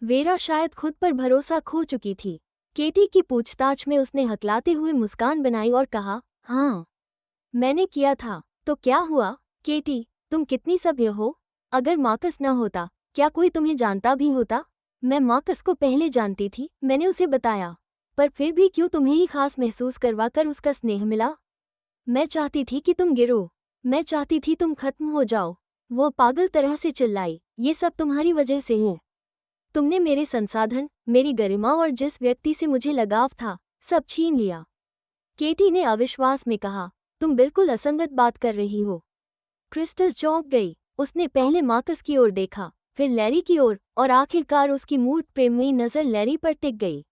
Speaker 1: वेरा शायद खुद पर भरोसा खो चुकी थी। केटी की पूछताछ में उसने हकलाते हुए मुस्कान बनाई और कहा, हाँ, मैंने किया था। तो क्या हुआ? केटी, तुम कितनी सभ्य हो। अगर मार्कस न होता, क्या कोई तुम्हें जानता भी होता? मैं मार्कस को पहले जानती थी, मैंने उसे बताया, पर फिर भी क्यों तुम्हें ही खास महसूस करवाकर उसका स्नेह मिला? मैं चाहती थी कि तुम गिरो, मैं चाहती थी तुम खत्म हो जाओ। वो पागल तरह से चिल्लाई, ये सब तुम्हारी वजह से है। तुमने मेरे संसाधन, मेरी गरिमा और जिस व्यक्ति से मुझे लगाव था, सब छीन लिया। केटी ने अविश्वास में कहा, तुम बिल्कुल असंगत बात कर रही हो। क्रिस्टल चौंक गई। उसने पहले मार्कस की ओर देखा, फिर लैरी की ओर, और आखिरकार उसकी मूर्त प्रेममयी नजर लैरी पर टिक गई।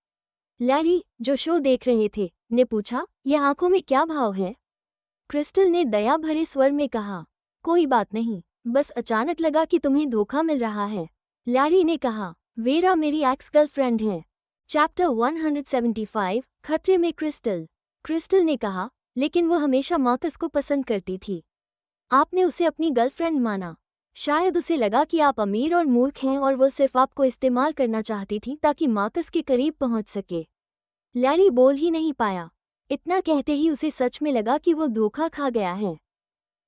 Speaker 1: लैरी, जो शो देख रहे थे, ने पूछा, यह आंखों में क्या भाव है? क्रिस्टल ने दया भरे स्वर में कहा, कोई बात नहीं, बस अचानक लगा कि तुम्हें धोखा मिल रहा है। लैरी ने कहा, वेरा मेरी एक्स गर्लफ्रेंड है। चैप्टर 175, खतरे में क्रिस्टल। क्रिस्टल ने कहा, लेकिन वो हमेशा मार्कस को पसंद करती थी। आपने उसे अपनी गर्लफ्रेंड माना। शायद उसे लगा कि आप अमीर और मूर्ख हैं और वो सिर्फ आपको इस्तेमाल करना चाहती थी ताकि मार्कस के करीब पहुंच सके। लैरी बोल ही नहीं पाया। इतना कहते ही उसे सच में लगा कि वो धोखा खा गया है।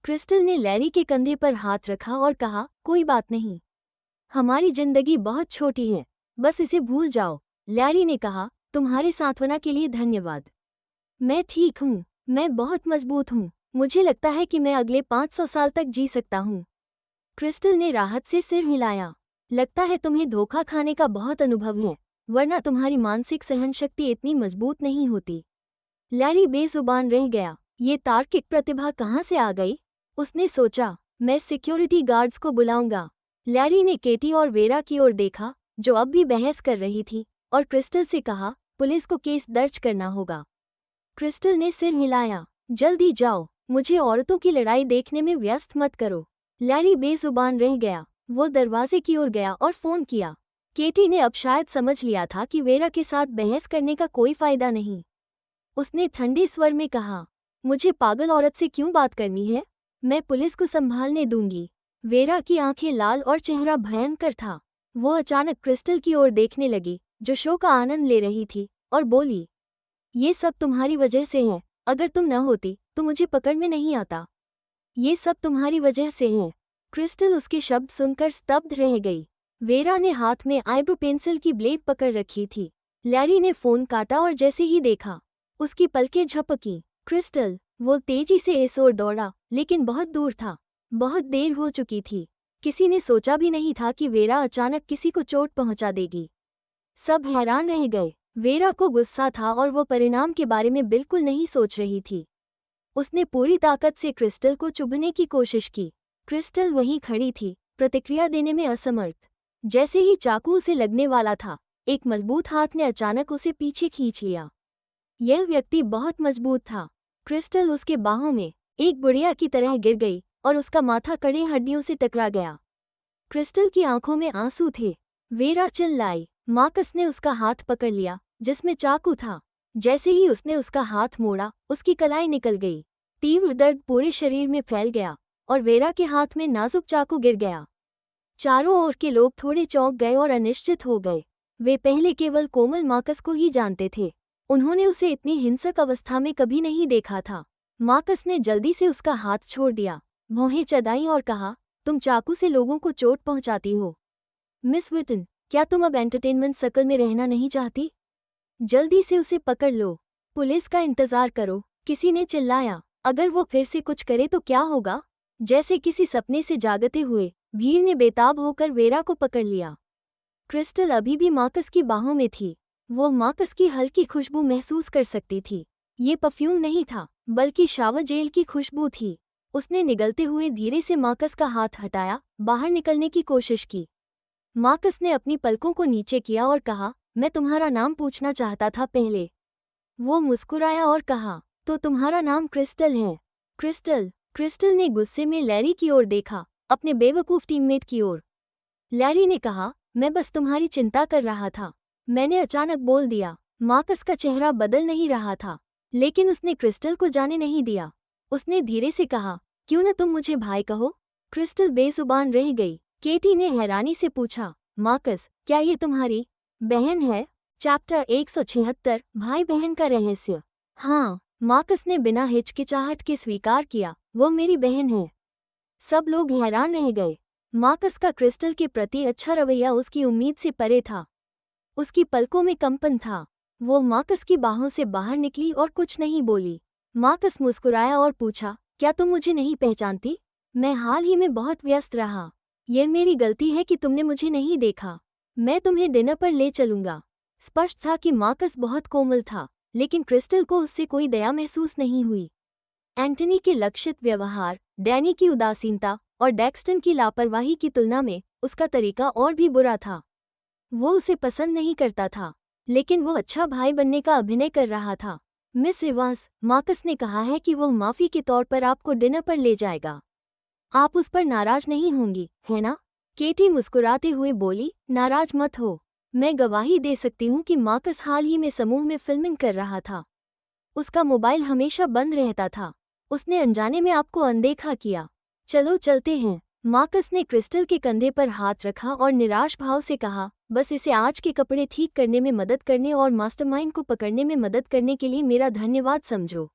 Speaker 1: क्रिस्टल ने लैरी के कंधे पर हाथ रखा और कहा, कोई बात नहीं, हमारी जिंदगी बहुत छोटी है, बस इसे भूल जाओ। लैरी ने कहा, तुम्हारे सांत्वना के लिए धन्यवाद। मैं ठीक हूँ, मैं बहुत मजबूत हूँ। मुझे लगता है कि मैं अगले 500 साल तक जी सकता हूँ। क्रिस्टल ने राहत से सिर हिलाया। लगता है तुम्हें धोखा खाने का बहुत अनुभव है, वरना तुम्हारी मानसिक सहनशक्ति इतनी मजबूत नहीं होती। लैरी बेजुबान रह गया। ये तार्किक प्रतिभा कहाँ से आ गई? उसने सोचा, मैं सिक्योरिटी गार्ड्स को बुलाऊंगा। लैरी ने केटी और वेरा की ओर देखा, जो अब भी बहस कर रही थी, और क्रिस्टल से कहा, पुलिस को केस दर्ज करना होगा। क्रिस्टल ने सिर हिलाया, जल्दी जाओ, मुझे औरतों की लड़ाई देखने में व्यस्त मत करो। लैरी बेजुबान रह गया। वो दरवाजे की ओर गया और फोन किया। केटी ने अब शायद समझ लिया था कि वेरा के साथ बहस करने का कोई फायदा नहीं। उसने ठंडे स्वर में कहा, मुझे पागल औरत से क्यों बात करनी है? मैं पुलिस को संभालने दूंगी। वेरा की आंखें लाल और चेहरा भयंकर था। वो अचानक क्रिस्टल की ओर देखने लगी, जो शो का आनंद ले रही थी, और बोली, ये सब तुम्हारी वजह से है। अगर तुम न होती तो मुझे पकड़ में नहीं आता। ये सब तुम्हारी वजह से है। क्रिस्टल उसके शब्द सुनकर स्तब्ध रह गई। वेरा ने हाथ में आईब्रो पेंसिल की ब्लेड पकड़ रखी थी। लैरी ने फोन काटा और जैसे ही देखा, उसकी पलकें झपकी। क्रिस्टल, वो तेजी से इस ओर दौड़ा, लेकिन बहुत दूर था। बहुत देर हो चुकी थी। किसी ने सोचा भी नहीं था कि वेरा अचानक किसी को चोट पहुंचा देगी। सब हैरान रह गए। वेरा को गुस्सा था और वो परिणाम के बारे में बिल्कुल नहीं सोच रही थी। उसने पूरी ताकत से क्रिस्टल को चुभने की कोशिश की। क्रिस्टल वहीं खड़ी थी, प्रतिक्रिया देने में असमर्थ। जैसे ही चाकू उसे लगने वाला था, एक मजबूत हाथ ने अचानक उसे पीछे खींच लिया। यह व्यक्ति बहुत मजबूत था। क्रिस्टल उसके बाहों में एक गुड़िया की तरह गिर गई, और उसका माथा कड़े हड्डियों से टकरा गया। क्रिस्टल की आंखों में आंसू थे। वेरा चिल्लाई। मार्कस ने उसका हाथ पकड़ लिया जिसमें चाकू था। जैसे ही उसने उसका हाथ मोड़ा, उसकी कलाई निकल गई। तीव्र दर्द पूरे शरीर में फैल गया और वेरा के हाथ में नाजुक चाकू गिर गया। चारों ओर के लोग थोड़े चौंक गए और अनिश्चित हो गए। वे पहले केवल कोमल मार्कस को ही जानते थे। उन्होंने उसे इतनी हिंसक अवस्था में कभी नहीं देखा था। मार्कस ने जल्दी से उसका हाथ छोड़ दिया, भौहें चढ़ाईं और कहा, तुम चाकू से लोगों को चोट पहुंचाती हो। मिस विटन, क्या तुम अब एंटरटेनमेंट सर्कल में रहना नहीं चाहती? जल्दी से उसे पकड़ लो। पुलिस का इंतजार करो, किसी ने चिल्लाया। अगर वो फिर से कुछ करे तो क्या होगा? जैसे किसी सपने से जागते हुए भीड़ ने बेताब होकर वेरा को पकड़ लिया। क्रिस्टल अभी भी मार्कस की बाहों में थी। वो मार्कस की हल्की खुशबू महसूस कर सकती थी। ये परफ्यूम नहीं था, बल्कि शावर जेल की खुशबू थी। उसने निगलते हुए धीरे से मार्कस का हाथ हटाया, बाहर निकलने की कोशिश की। मार्कस ने अपनी पलकों को नीचे किया और कहा, मैं तुम्हारा नाम पूछना चाहता था पहले। वो मुस्कुराया और कहा, तो तुम्हारा नाम क्रिस्टल है। क्रिस्टल ने गुस्से में लैरी की ओर देखा, अपने बेवकूफ़ टीममेट की ओर। लैरी ने कहा, मैं बस तुम्हारी चिंता कर रहा था। मैंने अचानक बोल दिया। मार्कस का चेहरा बदल नहीं रहा था, लेकिन उसने क्रिस्टल को जाने नहीं दिया। उसने धीरे से कहा, क्यों न तुम मुझे भाई कहो? क्रिस्टल बेजुबान रह गई। केटी ने हैरानी से पूछा, मार्कस, क्या ये तुम्हारी बहन है? चैप्टर 176, भाई बहन का रहस्य। हाँ, मार्कस ने बिना हिचकिचाहट के स्वीकार किया, वो मेरी बहन है। सब लोग हैरान रह गए। मार्कस का क्रिस्टल के प्रति अच्छा रवैया उसकी उम्मीद से परे था। उसकी पलकों में कंपन था। वो मार्कस की बाहों से बाहर निकली और कुछ नहीं बोली। मार्कस मुस्कुराया और पूछा, क्या तुम मुझे नहीं पहचानती? मैं हाल ही में बहुत व्यस्त रहा। यह मेरी गलती है कि तुमने मुझे नहीं देखा। मैं तुम्हें डिनर पर ले चलूंगा। स्पष्ट था कि मार्कस बहुत कोमल था, लेकिन क्रिस्टल को उससे कोई दया महसूस नहीं हुई। एंटनी के लक्षित व्यवहार, डैनी की उदासीनता और डेक्स्टन की लापरवाही की तुलना में उसका तरीका और भी बुरा था। वो उसे पसंद नहीं करता था, लेकिन वो अच्छा भाई बनने का अभिनय कर रहा था। मिस इवांस, मार्कस ने कहा है कि वो माफ़ी के तौर पर आपको डिनर पर ले जाएगा। आप उस पर नाराज नहीं होंगी, है ना? केटी मुस्कुराते हुए बोली, नाराज मत हो। मैं गवाही दे सकती हूँ कि मार्कस हाल ही में समूह में फिल्मिंग कर रहा था। उसका मोबाइल हमेशा बंद रहता था। उसने अनजाने में आपको अनदेखा किया। चलो चलते हैं। मार्कस ने क्रिस्टल के कंधे पर हाथ रखा और निराश भाव से कहा, बस इसे आज के कपड़े ठीक करने में मदद करने और मास्टरमाइंड को पकड़ने में मदद करने के लिए मेरा धन्यवाद समझो।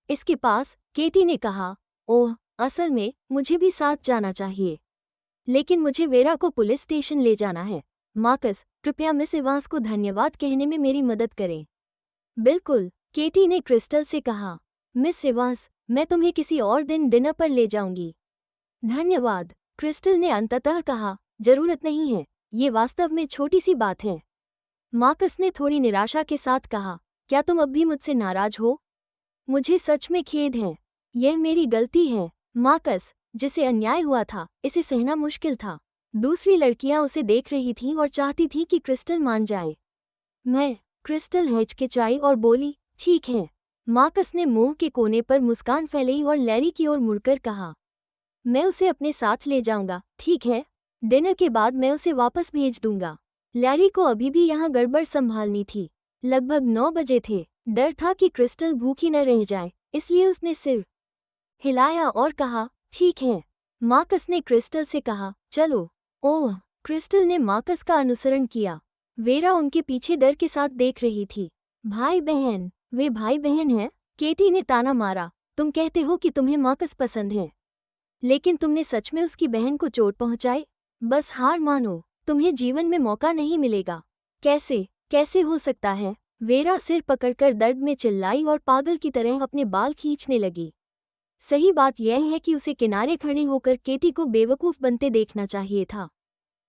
Speaker 1: इसके पास, केटी ने कहा, ओह, असल में मुझे भी साथ जाना चाहिए, लेकिन मुझे वेरा को पुलिस स्टेशन ले जाना है। मार्कस, कृपया मिस इवांस को धन्यवाद कहने में मेरी मदद करें। बिल्कुल, केटी ने क्रिस्टल से कहा। मिस इवांस, मैं तुम्हें किसी और दिन डिनर पर ले जाऊंगी। धन्यवाद, क्रिस्टल ने अंततः कहा। जरूरत नहीं है, ये वास्तव में छोटी सी बात है। मार्कस ने थोड़ी निराशा के साथ कहा, क्या तुम अब भी मुझसे नाराज हो? मुझे सच में खेद है। यह मेरी गलती है। मार्कस, जिसे अन्याय हुआ था, इसे सहना मुश्किल था। दूसरी लड़कियां उसे देख रही थीं और चाहती थीं कि क्रिस्टल मान जाए। क्रिस्टल हिचकिचाई और बोली, ठीक है। मार्कस ने मुंह के कोने पर मुस्कान फैलाई और लैरी की ओर मुड़कर कहा, मैं उसे अपने साथ ले जाऊंगा, ठीक है? डिनर के बाद मैं उसे वापस भेज दूंगा। लैरी को अभी भी यहाँ गड़बड़ संभालनी थी। लगभग 9 बजे थे। डर था कि क्रिस्टल भूखी न रह जाए, इसलिए उसने सिर हिलाया और कहा, ठीक है। मार्कस ने क्रिस्टल से कहा, चलो। ओह, क्रिस्टल ने मार्कस का अनुसरण किया। वेरा उनके पीछे डर के साथ देख रही थी। भाई बहन, वे भाई बहन हैं? केटी ने ताना मारा, तुम कहते हो कि तुम्हें मार्कस पसंद है, लेकिन तुमने सच में उसकी बहन को चोट पहुंचाई? बस हार मानो, तुम्हें जीवन में मौका नहीं मिलेगा। कैसे हो सकता है? वेरा सिर पकड़कर दर्द में चिल्लाई और पागल की तरह अपने बाल खींचने लगी। सही बात यह है कि उसे किनारे खड़े होकर केटी को बेवकूफ़ बनते देखना चाहिए था,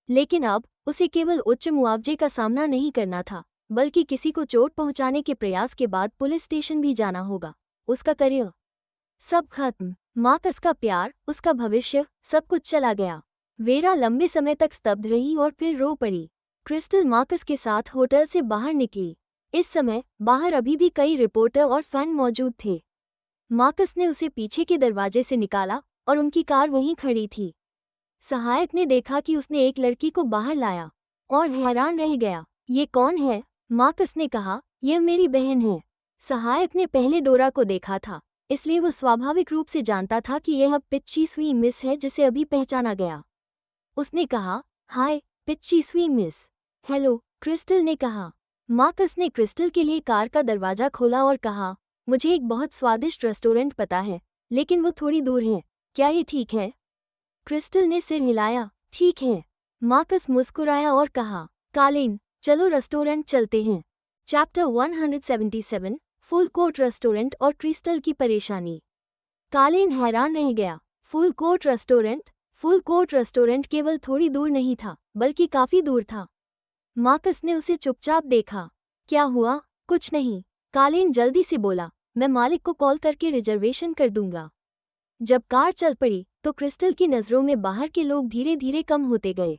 Speaker 1: लेकिन अब उसे केवल उच्च मुआवजे का सामना नहीं करना था, बल्कि किसी को चोट पहुंचाने के प्रयास के बाद पुलिस स्टेशन भी जाना होगा। उसका करियर सब खत्म। मार्कस का प्यार, उसका भविष्य, सब कुछ चला गया। वेरा लंबे समय तक स्तब्ध रही और फिर रो पड़ी। क्रिस्टल मार्कस के साथ होटल से बाहर निकली। इस समय बाहर अभी भी कई रिपोर्टर और फैन मौजूद थे। मार्कस ने उसे पीछे के दरवाजे से निकाला और उनकी कार वहीं खड़ी थी। सहायक ने देखा कि उसने एक लड़की को बाहर लाया और हैरान रह गया। ये कौन है? मार्कस ने कहा, यह मेरी बहन है। सहायक ने पहले डोरा को देखा था, इसलिए वो स्वाभाविक रूप से जानता था कि यह अब 25वीं मिस है जिसे अभी पहचाना गया। उसने कहा, हाय 25वीं मिस। हेलो, क्रिस्टल ने कहा। मार्कस ने क्रिस्टल के लिए कार का दरवाजा खोला और कहा, मुझे एक बहुत स्वादिष्ट रेस्टोरेंट पता है, लेकिन वो थोड़ी दूर है। क्या ये ठीक है? क्रिस्टल ने सिर हिलाया। ठीक है। मार्कस मुस्कुराया और कहा, कालीन, चलो रेस्टोरेंट चलते हैं। चैप्टर 177 फुल कोर्ट रेस्टोरेंट और क्रिस्टल की परेशानी। कालीन हैरान रह गया। Full court restaurant? Full court restaurant केवल थोड़ी दूर नहीं था, बल्कि काफी दूर था। मार्कस ने उसे चुपचाप देखा। क्या हुआ? कुछ नहीं, कालीन जल्दी से बोला, मैं मालिक को कॉल करके रिजर्वेशन कर दूंगा। जब कार चल पड़ी तो क्रिस्टल की नज़रों में बाहर के लोग धीरे धीरे कम होते गए।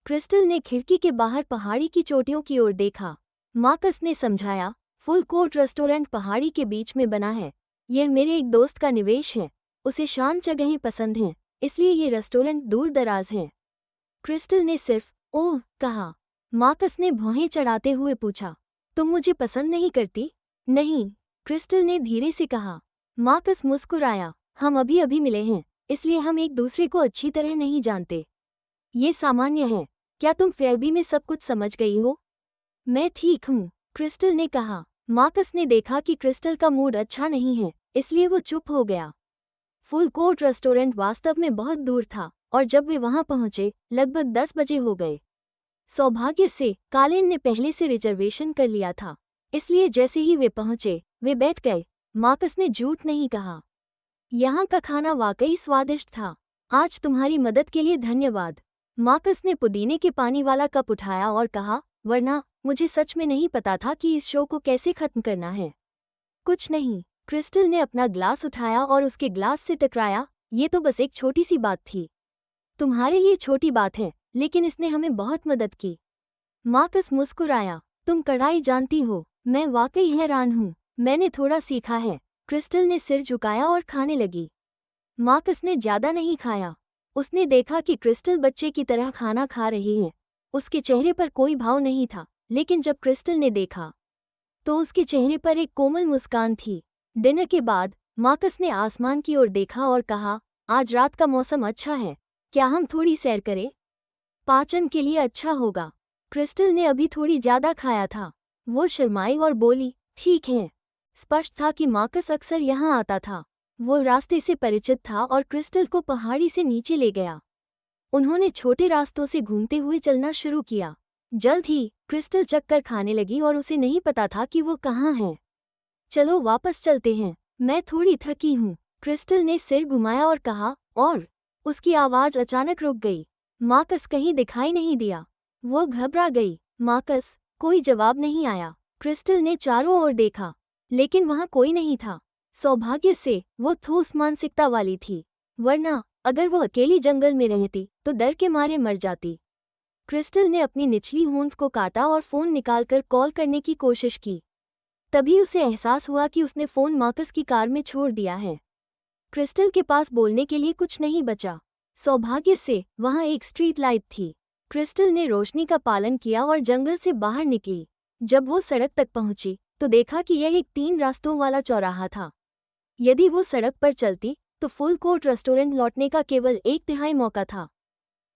Speaker 1: क्रिस्टल ने खिड़की के बाहर पहाड़ी की चोटियों की ओर देखा। मार्कस ने समझाया, फुल कोर्ट रेस्टोरेंट पहाड़ी के बीच में बना है। यह मेरे एक दोस्त का निवेश है। उसे शांत जगहें पसंद हैं, इसलिए ये रेस्टोरेंट दूर दराज है। क्रिस्टल ने सिर्फ ओह कहा। मार्कस ने भौहें चढ़ाते हुए पूछा, तुम मुझे पसंद नहीं करती? नहीं, क्रिस्टल ने धीरे से कहा। मार्कस मुस्कुराया, हम अभी अभी मिले हैं, इसलिए हम एक दूसरे को अच्छी तरह नहीं जानते। ये सामान्य है। क्या तुम फेयरबी में सब कुछ समझ गई हो? मैं ठीक हूँ, क्रिस्टल ने कहा। मार्कस ने देखा कि क्रिस्टल का मूड अच्छा नहीं है, इसलिए वो चुप हो गया। फुल कोर्ट रेस्टोरेंट वास्तव में बहुत दूर था और जब वे वहां पहुंचे लगभग 10 बजे हो गए। सौभाग्य से कालीन ने पहले से रिजर्वेशन कर लिया था, इसलिए जैसे ही वे पहुंचे वे बैठ गए। मार्कस ने झूठ नहीं कहा। यहाँ का खाना वाकई स्वादिष्ट था। आज तुम्हारी मदद के लिए धन्यवाद। मार्कस ने पुदीने के पानी वाला कप उठाया और कहा, वरना मुझे सच में नहीं पता था कि इस शो को कैसे खत्म करना है। कुछ नहीं, क्रिस्टल ने अपना ग्लास उठाया और उसके ग्लास से टकराया। ये तो बस एक छोटी सी बात थी। तुम्हारे लिए छोटी बात है, लेकिन इसने हमें बहुत मदद की। मार्कस मुस्कुराया, तुम कढ़ाई जानती हो? मैं वाकई हैरान हूँ। मैंने थोड़ा सीखा है। क्रिस्टल ने सिर झुकाया और खाने लगी। मार्कस ने ज्यादा नहीं खाया। उसने देखा कि क्रिस्टल बच्चे की तरह खाना खा रही है। उसके चेहरे पर कोई भाव नहीं था, लेकिन जब क्रिस्टल ने देखा तो उसके चेहरे पर एक कोमल मुस्कान थी। डिनर के बाद मार्कस ने आसमान की ओर देखा और कहा, आज रात का मौसम अच्छा है, क्या हम थोड़ी सैर करें? पाचन के लिए अच्छा होगा। क्रिस्टल ने अभी थोड़ी ज्यादा खाया था। वो शर्माई और बोली, ठीक है। स्पष्ट था कि मार्कस अक्सर यहाँ आता था। वो रास्ते से परिचित था और क्रिस्टल को पहाड़ी से नीचे ले गया। उन्होंने छोटे रास्तों से घूमते हुए चलना शुरू किया। जल्द ही क्रिस्टल चक्कर खाने लगी और उसे नहीं पता था कि वो कहाँ है। चलो वापस चलते हैं, मैं थोड़ी थकी हूँ। क्रिस्टल ने सिर घुमाया और कहा, और उसकी आवाज़ अचानक रुक गई। मार्कस कहीं दिखाई नहीं दिया। वो घबरा गई। मार्कस, कोई जवाब नहीं आया। क्रिस्टल ने चारों ओर देखा, लेकिन वहाँ कोई नहीं था। सौभाग्य से वो ठोस मानसिकता वाली थी, वरना अगर वो अकेली जंगल में रहती तो डर के मारे मर जाती। क्रिस्टल ने अपनी निचली होंठ को काटा और फ़ोन निकालकर कॉल करने की कोशिश की। तभी उसे एहसास हुआ कि उसने फ़ोन मार्कस की कार में छोड़ दिया है। क्रिस्टल के पास बोलने के लिए कुछ नहीं बचा। सौभाग्य से वहाँ एक स्ट्रीट लाइट थी। क्रिस्टल ने रोशनी का पालन किया और जंगल से बाहर निकली। जब वो सड़क तक पहुंची तो देखा कि यह एक 3 रास्तों वाला चौराहा था। यदि वो सड़क पर चलती तो फुल कोर्ट रेस्टोरेंट लौटने का केवल 1/3 मौका था।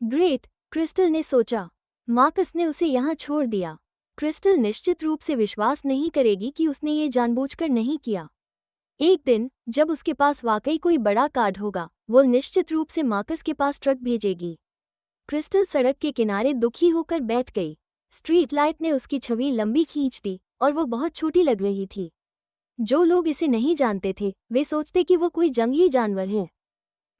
Speaker 1: ग्रेट, क्रिस्टल ने सोचा। मार्कस ने उसे यहाँ छोड़ दिया। क्रिस्टल निश्चित रूप से विश्वास नहीं करेगी कि उसने ये जानबूझकर नहीं किया। एक दिन जब उसके पास वाकई कोई बड़ा कार्ड होगा, वो निश्चित रूप से मार्कस के पास ट्रक भेजेगी। क्रिस्टल सड़क के किनारे दुखी होकर बैठ गई। स्ट्रीट लाइट ने उसकी छवि लंबी खींच दी और वो बहुत छोटी लग रही थी। जो लोग इसे नहीं जानते थे वे सोचते कि वो कोई जंगली जानवर है।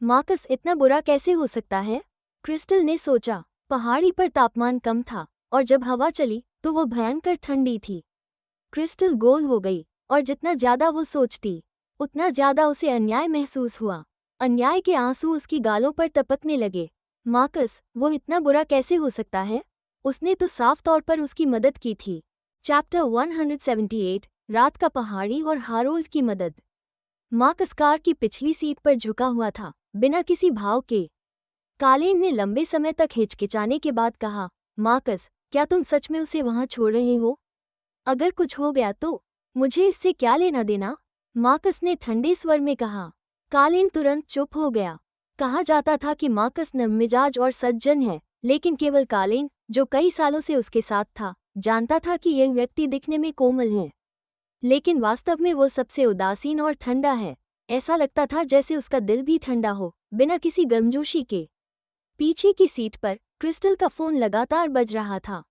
Speaker 1: मार्कस इतना बुरा कैसे हो सकता है? क्रिस्टल ने सोचा। पहाड़ी पर तापमान कम था और जब हवा चली तो वो भयंकर ठंडी थी। क्रिस्टल गोल हो गई और जितना ज्यादा वो सोचती उतना ज्यादा उसे अन्याय महसूस हुआ। अन्याय के आंसू उसकी गालों पर टपकने लगे। मार्कस, वो इतना बुरा कैसे हो सकता है? उसने तो साफ तौर पर उसकी मदद की थी। चैप्टर 178 रात का पहाड़ी और हारोल्ड की मदद। मार्कस कार की पिछली सीट पर झुका हुआ था बिना किसी भाव के। कालीन ने लंबे समय तक हिचकिचाने के बाद कहा, मार्कस, क्या तुम सच में उसे वहां छोड़ रहे हो? अगर कुछ हो गया तो मुझे इससे क्या लेना देना? मार्कस ने ठंडे स्वर में कहा। कालीन तुरंत चुप हो गया। कहा जाता था कि मार्कस नरमिजाज और सज्जन है, लेकिन केवल कालीन, जो कई सालों से उसके साथ था, जानता था कि यह व्यक्ति दिखने में कोमल है, लेकिन वास्तव में वो सबसे उदासीन और ठंडा है। ऐसा लगता था जैसे उसका दिल भी ठंडा हो, बिना किसी गर्मजोशी के। पीछे की सीट पर क्रिस्टल का फोन लगातार बज रहा था।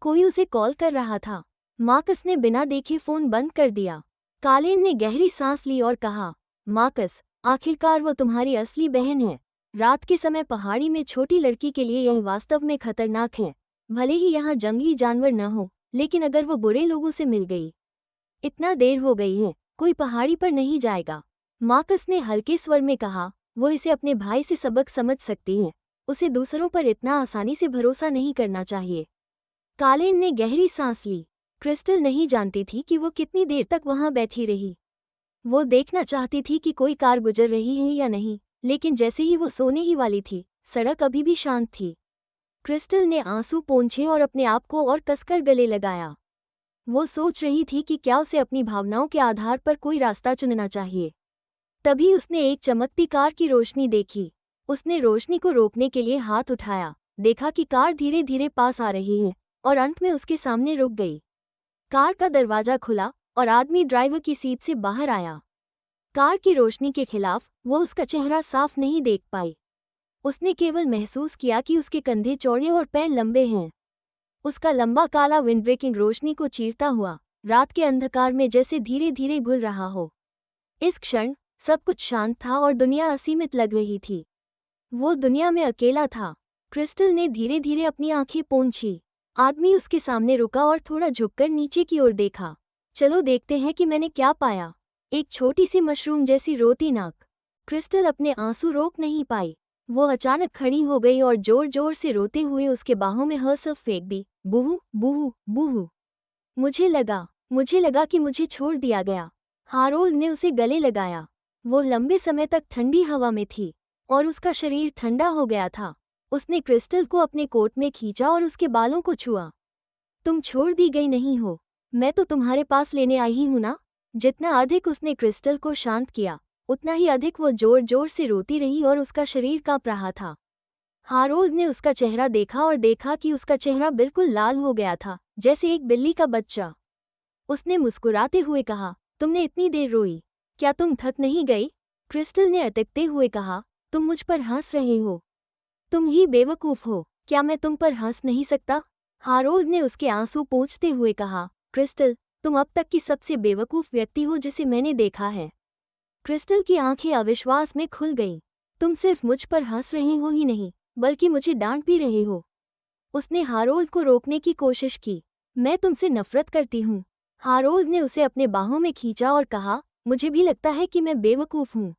Speaker 1: कोई उसे कॉल कर रहा था। मार्कस ने बिना देखे फोन बंद कर दिया। कालीन ने गहरी सांस ली और कहा, मार्कस, आखिरकार वो तुम्हारी असली बहन है। रात के समय पहाड़ी में छोटी लड़की के लिए यह वास्तव में खतरनाक है। भले ही यहाँ जंगली जानवर न हो, लेकिन अगर वो बुरे लोगों से मिल गई। इतना देर हो गई है, कोई पहाड़ी पर नहीं जाएगा। मार्कस ने हल्के स्वर में कहा, वो इसे अपने भाई से सबक समझ सकती है। उसे दूसरों पर इतना आसानी से भरोसा नहीं करना चाहिए। कालीन ने गहरी सांस ली। क्रिस्टल नहीं जानती थी कि वो कितनी देर तक वहां बैठी रही। वो देखना चाहती थी कि कोई कार गुजर रही है या नहीं, लेकिन जैसे ही वो सोने ही वाली थी, सड़क अभी भी शांत थी। क्रिस्टल ने आंसू पोंछे और अपने आप को और कसकर गले लगाया। वो सोच रही थी कि क्या उसे अपनी भावनाओं के आधार पर कोई रास्ता चुनना चाहिए। तभी उसने एक चमकती कार की रोशनी देखी। उसने रोशनी को रोकने के लिए हाथ उठाया, देखा कि कार धीरे धीरे पास आ रही है और अंत में उसके सामने रुक गई। कार का दरवाजा खुला और आदमी ड्राइवर की सीट से बाहर आया। कार की रोशनी के खिलाफ वो उसका चेहरा साफ नहीं देख पाई। उसने केवल महसूस किया कि उसके कंधे चौड़े और पैर लंबे हैं। उसका लंबा काला विंडब्रेकिंग रोशनी को चीरता हुआ रात के अंधकार में जैसे धीरे धीरे घुल रहा हो। इस क्षण सब कुछ शांत था और दुनिया असीमित लग रही थी। वो दुनिया में अकेला था। क्रिस्टल ने धीरे धीरे अपनी आंखें पोंछी। आदमी उसके सामने रुका और थोड़ा झुककर नीचे की ओर देखा। चलो देखते हैं कि मैंने क्या पाया। एक छोटी सी मशरूम जैसी रोती नाक। क्रिस्टल अपने आंसू रोक नहीं पाई। वो अचानक खड़ी हो गई और जोर जोर से रोते हुए उसके बाहों में हर्सफ फेंक दी। बूहू बूहू बूहू। मुझे लगा कि मुझे छोड़ दिया गया। हारोल्ड ने उसे गले लगाया। वो लंबे समय तक ठंडी हवा में थी और उसका शरीर ठंडा हो गया था। उसने क्रिस्टल को अपने कोट में खींचा और उसके बालों को छुआ। तुम छोड़ दी गई नहीं हो, मैं तो तुम्हारे पास लेने आई ही हूं ना। जितना अधिक उसने क्रिस्टल को शांत किया, उतना ही अधिक वो जोर जोर से रोती रही और उसका शरीर कांप रहा था। हारोल्ड ने उसका चेहरा देखा और देखा कि उसका चेहरा बिल्कुल लाल हो गया था, जैसे एक बिल्ली का बच्चा। उसने मुस्कुराते हुए कहा, तुमने इतनी देर रोई, क्या तुम थक नहीं गई? क्रिस्टल ने अटकते हुए कहा, तुम मुझ पर हंस रहे हो। तुम ही बेवकूफ हो, क्या मैं तुम पर हंस नहीं सकता? हारोल्ड ने उसके आंसू पोंछते हुए कहा, क्रिस्टल, तुम अब तक की सबसे बेवकूफ व्यक्ति हो जिसे मैंने देखा है। क्रिस्टल की आंखें अविश्वास में खुल गईं। तुम सिर्फ मुझ पर हंस रहे हो ही नहीं, बल्कि मुझे डांट भी रहे हो। उसने हारोल्ड को रोकने की कोशिश की। मैं तुमसे नफरत करती हूँ। हारोल्ड ने उसे अपने बाहों में खींचा और कहा, मुझे भी लगता है कि मैं बेवकूफ हूँ।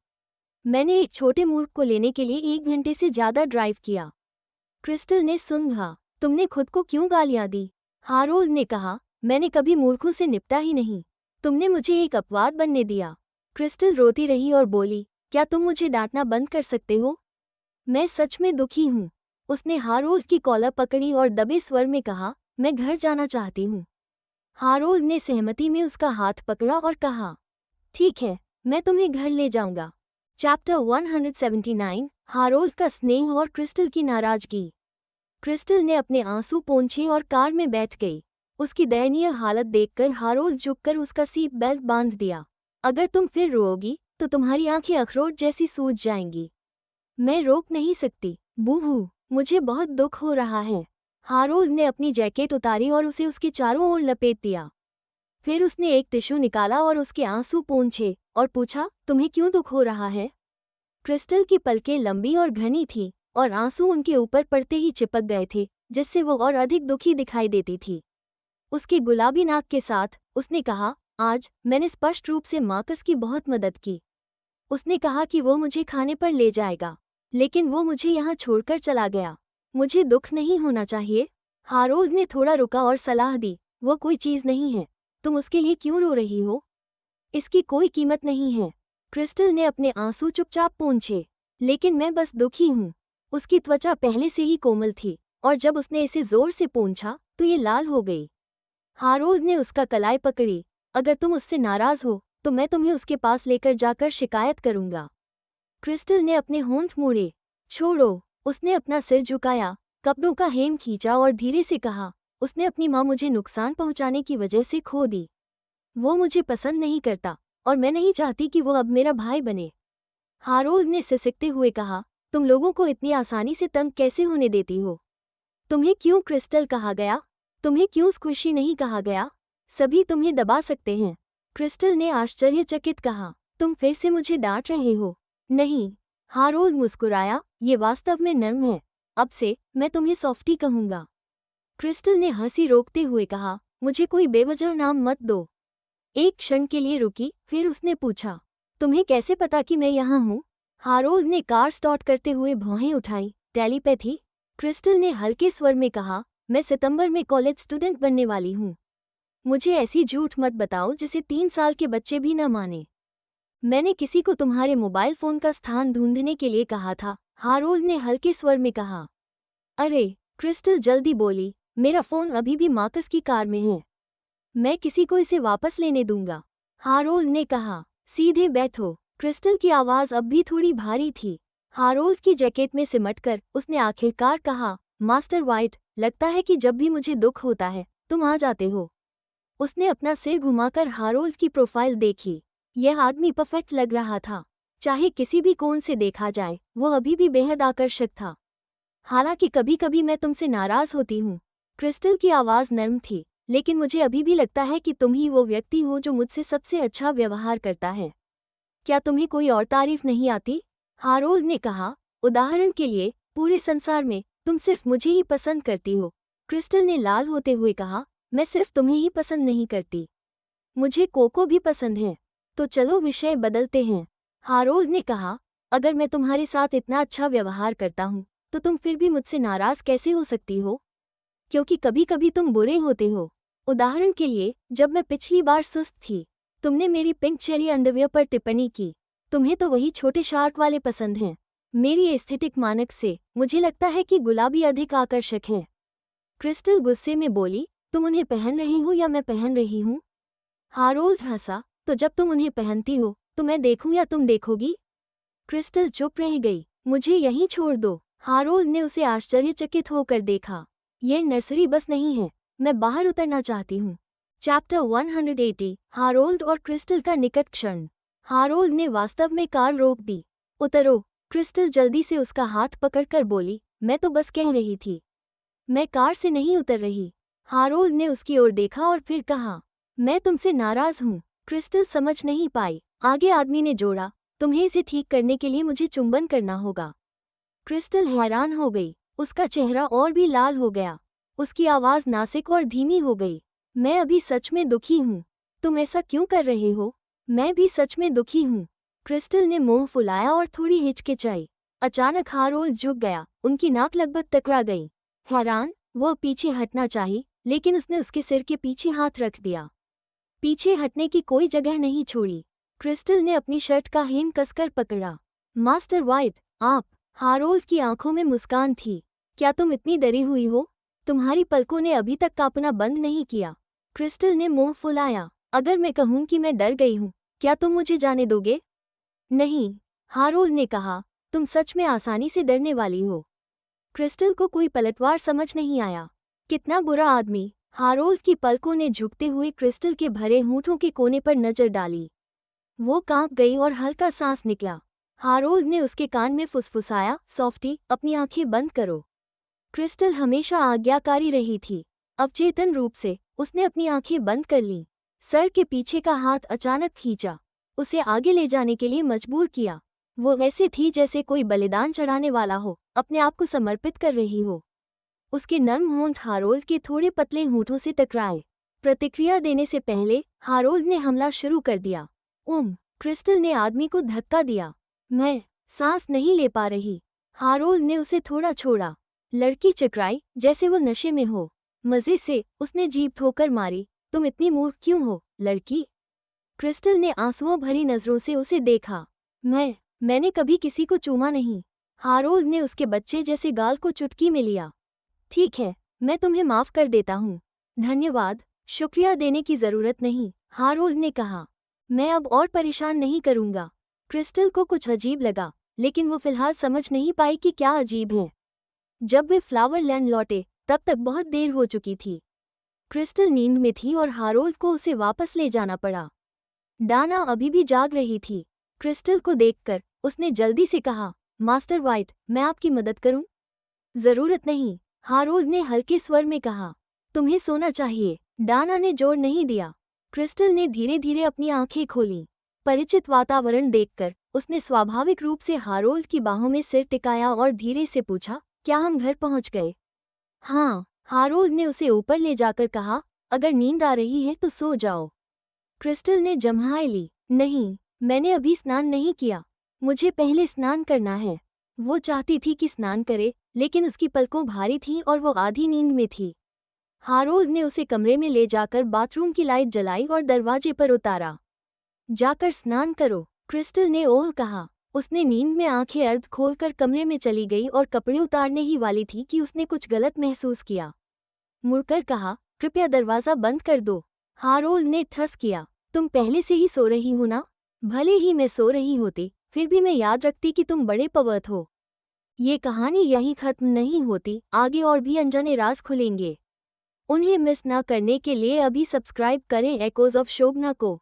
Speaker 1: मैंने एक छोटे मूर्ख को लेने के लिए 1 घंटे से ज्यादा ड्राइव किया। क्रिस्टल ने सुंघा। तुमने खुद को क्यों गालियां दी? हारोल्ड ने कहा, मैंने कभी मूर्खों से निपटा ही नहीं। तुमने मुझे एक अपवाद बनने दिया। क्रिस्टल रोती रही और बोली, क्या तुम मुझे डांटना बंद कर सकते हो? मैं सच में दुखी हूँ। उसने हारोल्ड की कॉलर पकड़ी और दबे स्वर में कहा, मैं घर जाना चाहती हूँ। हारोल्ड ने सहमति में उसका हाथ पकड़ा और कहा, ठीक है, मैं तुम्हें घर ले जाऊंगा। चैप्टर 179, हारोल्ड का स्नेह और क्रिस्टल की नाराजगी। क्रिस्टल ने अपने आंसू पोंछे और कार में बैठ गई। उसकी दयनीय हालत देखकर हारोल्ड झुककर उसका सीट बेल्ट बांध दिया। अगर तुम फिर रोओगी तो तुम्हारी आंखें अखरोट जैसी सूज जाएंगी। मैं रोक नहीं सकती, बूहू, मुझे बहुत दुख हो रहा है। हारोल्ड ने अपनी जैकेट उतारी और उसे उसके चारों ओर लपेट दिया। फिर उसने एक टिश्यू निकाला और उसके आंसू पोंछे और पूछा, तुम्हें क्यों दुख हो रहा है? क्रिस्टल की पलकें लंबी और घनी थीं और आंसू उनके ऊपर पड़ते ही चिपक गए थे, जिससे वो और अधिक दुखी दिखाई देती थी। उसके गुलाबी नाक के साथ उसने कहा, आज मैंने स्पष्ट रूप से मार्कस की बहुत मदद की। उसने कहा कि वो मुझे खाने पर ले जाएगा, लेकिन वो मुझे यहाँ छोड़कर चला गया। मुझे दुख नहीं होना चाहिए। हारोल्ड ने थोड़ा रुका और सलाह दी, वो कोई चीज़ नहीं है, तुम उसके लिए क्यों रो रही हो? इसकी कोई कीमत नहीं है। क्रिस्टल ने अपने आंसू चुपचाप पोंछे। लेकिन मैं बस दुखी हूँ। उसकी त्वचा पहले से ही कोमल थी और जब उसने इसे जोर से पोंछा तो ये लाल हो गई। हारोल्ड ने उसका कलाई पकड़ी। अगर तुम उससे नाराज हो तो मैं तुम्हें उसके पास लेकर जाकर शिकायत करूंगा। क्रिस्टल ने अपने होंठ मोड़े। छोड़ो। उसने अपना सिर झुकाया, कपड़ों का हेम खींचा और धीरे से कहा, उसने अपनी माँ मुझे नुकसान पहुंचाने की वजह से खो दी। वो मुझे पसंद नहीं करता और मैं नहीं चाहती कि वो अब मेरा भाई बने। हारोल्ड ने सिसकते हुए कहा, तुम लोगों को इतनी आसानी से तंग कैसे होने देती हो? तुम्हें क्यों क्रिस्टल कहा गया? तुम्हें क्यों स्क्विशी नहीं कहा गया? सभी तुम्हें दबा सकते हैं। क्रिस्टल ने आश्चर्यचकित कहा, तुम फिर से मुझे डांट रहे हो? नहीं। हारोल्ड मुस्कुराया, ये वास्तव में नर्म है। अब से मैं तुम्हें सॉफ्टी कहूंगा। क्रिस्टल ने हंसी रोकते हुए कहा, मुझे कोई बेवजह नाम मत दो। एक क्षण के लिए रुकी, फिर उसने पूछा, तुम्हें कैसे पता कि मैं यहाँ हूँ? हारोल्ड ने कार स्टार्ट करते हुए भौहें उठाई। टेलीपैथी? क्रिस्टल ने हल्के स्वर में कहा, मैं सितंबर में कॉलेज स्टूडेंट बनने वाली हूँ। मुझे ऐसी झूठ मत बताओ जिसे 3 साल के बच्चे भी न माने। मैंने किसी को तुम्हारे मोबाइल फोन का स्थान ढूंढने के लिए कहा था, हारोल्ड ने हल्के स्वर में कहा। अरे, क्रिस्टल जल्दी बोली, मेरा फोन अभी भी मार्कस की कार में है। मैं किसी को इसे वापस लेने दूंगा। हारोल्ड ने कहा, सीधे बैठो। क्रिस्टल की आवाज़ अब भी थोड़ी भारी थी। हारोल्ड की जैकेट में सिमटकर उसने आखिरकार कहा, मास्टर वाइट, लगता है कि जब भी मुझे दुख होता है तुम आ जाते हो। उसने अपना सिर घुमाकर हारोल्ड की प्रोफाइल देखी। यह आदमी परफेक्ट लग रहा था। चाहे किसी भी कोण से देखा जाए वो अभी भी बेहद आकर्षक था। हालांकि कभी कभी मैं तुमसे नाराज होती हूँ। क्रिस्टल की आवाज़ नर्म थी, लेकिन मुझे अभी भी लगता है कि तुम ही वो व्यक्ति हो जो मुझसे सबसे अच्छा व्यवहार करता है। क्या तुम्हें कोई और तारीफ नहीं आती? हारोल्ड ने कहा, उदाहरण के लिए पूरे संसार में तुम सिर्फ मुझे ही पसंद करती हो। क्रिस्टल ने लाल होते हुए कहा, मैं सिर्फ तुम्हें ही पसंद नहीं करती, मुझे कोको भी पसंद है। तो चलो विषय बदलते हैं। हारोल्ड ने कहा, अगर मैं तुम्हारे साथ इतना अच्छा व्यवहार करता हूँ तो तुम फिर भी मुझसे नाराज कैसे हो सकती हो? क्योंकि कभी कभी तुम बुरे होते हो। उदाहरण के लिए, जब मैं पिछली बार सुस्त थी तुमने मेरी पिंक चेरी अंडरवियर पर टिप्पणी की। तुम्हें तो वही छोटे शार्क वाले पसंद हैं। मेरी एस्थेटिक मानक से मुझे लगता है कि गुलाबी अधिक आकर्षक है। क्रिस्टल गुस्से में बोली, तुम उन्हें पहन रही हो या मैं पहन रही हूँ? हारोल्ड हंसा, तो जब तुम उन्हें पहनती हो तो मैं देखूं या तुम देखोगी? क्रिस्टल चुप रह गई। मुझे यहीं छोड़ दो। हारोल्ड ने उसे आश्चर्यचकित होकर देखा। यह नर्सरी बस नहीं है, मैं बाहर उतरना चाहती हूँ। चैप्टर 180, हारोल्ड और क्रिस्टल का निकट क्षण। हारोल्ड ने वास्तव में कार रोक दी। उतरो। क्रिस्टल जल्दी से उसका हाथ पकड़कर बोली, मैं तो बस कह रही थी। मैं कार से नहीं उतर रही। हारोल्ड ने उसकी ओर देखा और फिर कहा, मैं तुमसे नाराज हूँ। क्रिस्टल समझ नहीं पाई। आगे आदमी ने जोड़ा, तुम्हें इसे ठीक करने के लिए मुझे चुंबन करना होगा। क्रिस्टल हैरान हो गई। उसका चेहरा और भी लाल हो गया। उसकी आवाज़ नासिक और धीमी हो गई। मैं अभी सच में दुखी हूँ। तुम ऐसा क्यों कर रहे हो? मैं भी सच में दुखी हूँ। क्रिस्टल ने मुंह फुलाया और थोड़ी हिचकिचाई। अचानक हारोल्ड झुक गया, उनकी नाक लगभग टकरा गई। हैरान, वो पीछे हटना चाही, लेकिन उसने उसके सिर के पीछे हाथ रख दिया। पीछे हटने की कोई जगह नहीं छोड़ी। क्रिस्टल ने अपनी शर्ट का हेम कसकर पकड़ा। मास्टर वाइट, आप? हारोल्ड की आंखों में मुस्कान थी। क्या तुम इतनी डरी हुई हो? तुम्हारी पलकों ने अभी तक कांपना बंद नहीं किया। क्रिस्टल ने मुंह फुलाया। अगर मैं कहूं कि मैं डर गई हूं, क्या तुम मुझे जाने दोगे? नहीं, हारोल्ड ने कहा, तुम सच में आसानी से डरने वाली हो। क्रिस्टल को कोई पलटवार समझ नहीं आया। कितना बुरा आदमी। हारोल्ड की पलकों ने झुकते हुए क्रिस्टल के भरे होठों के कोने पर नजर डाली। वो कांप गई और हल्का सांस निकला। हारोल्ड ने उसके कान में फुसफुसाया, सॉफ्टी, अपनी आंखें बंद करो। क्रिस्टल हमेशा आज्ञाकारी रही थी। अवचेतन रूप से उसने अपनी आंखें बंद कर लीं। सर के पीछे का हाथ अचानक खींचा, उसे आगे ले जाने के लिए मजबूर किया। वो ऐसे थी जैसे कोई बलिदान चढ़ाने वाला हो, अपने आप को समर्पित कर रही हो। उसके नर्म होंठ हारोल्ड के थोड़े पतले होंठों से टकराए। प्रतिक्रिया देने से पहले हारोल्ड ने हमला शुरू कर दिया। क्रिस्टल ने आदमी को धक्का दिया। मैं सांस नहीं ले पा रही। हारोल्ड ने उसे थोड़ा छोड़ा। लड़की चकराई जैसे वो नशे में हो। मजे से उसने जीभ ठोकर मारी। तुम इतनी मूर्ख क्यों हो, लड़की? क्रिस्टल ने आंसुओं भरी नजरों से उसे देखा। मैं मैंने कभी किसी को चूमा नहीं। हारोल्ड ने उसके बच्चे जैसे गाल को चुटकी में लिया। ठीक है, मैं तुम्हें माफ कर देता हूँ। धन्यवाद, शुक्रिया देने की जरूरत नहीं, हारोल्ड ने कहा। मैं अब और परेशान नहीं करूँगा। क्रिस्टल को कुछ अजीब लगा, लेकिन वो फिलहाल समझ नहीं पाई कि क्या अजीब है। जब वे फ्लावरलैंड लौटे तब तक बहुत देर हो चुकी थी। क्रिस्टल नींद में थी और हारोल्ड को उसे वापस ले जाना पड़ा। डाना अभी भी जाग रही थी। क्रिस्टल को देखकर उसने जल्दी से कहा, मास्टर वाइट, मैं आपकी मदद करूं? जरूरत नहीं, हारोल्ड ने हल्के स्वर में कहा। तुम्हें सोना चाहिए। डाना ने जोर नहीं दिया। क्रिस्टल ने धीरे धीरे अपनी आंखें खोलीं। परिचित वातावरण देखकर उसने स्वाभाविक रूप से हारोल्ड की बाहों में सिर टिकाया और धीरे से पूछा, क्या हम घर पहुंच गए? हाँ, हारोल्ड ने उसे ऊपर ले जाकर कहा, अगर नींद आ रही है तो सो जाओ। क्रिस्टल ने जम्हाई ली। नहीं, मैंने अभी स्नान नहीं किया। मुझे पहले स्नान करना है। वो चाहती थी कि स्नान करे, लेकिन उसकी पलकों भारी थीं और वो आधी नींद में थी। हारोल्ड ने उसे कमरे में ले जाकर बाथरूम की लाइट जलाई और दरवाजे पर उतारा। जाकर स्नान करो, क्रिस्टल ने ओह कहा। उसने नींद में आंखें अर्ध खोलकर कमरे में चली गई और कपड़े उतारने ही वाली थी कि उसने कुछ गलत महसूस किया। मुड़कर कहा, कृपया दरवाज़ा बंद कर दो। हारोल्ड ने ठस किया। तुम पहले से ही सो रही हो ना? भले ही मैं सो रही होती, फिर भी मैं याद रखती कि तुम बड़े पवर्त हो। ये कहानी यहीं खत्म नहीं होती, आगे और भी अनजाने राज खुलेंगे। उन्हें मिस ना करने के लिए अभी सब्सक्राइब करें एकोज ऑफ शोभना को।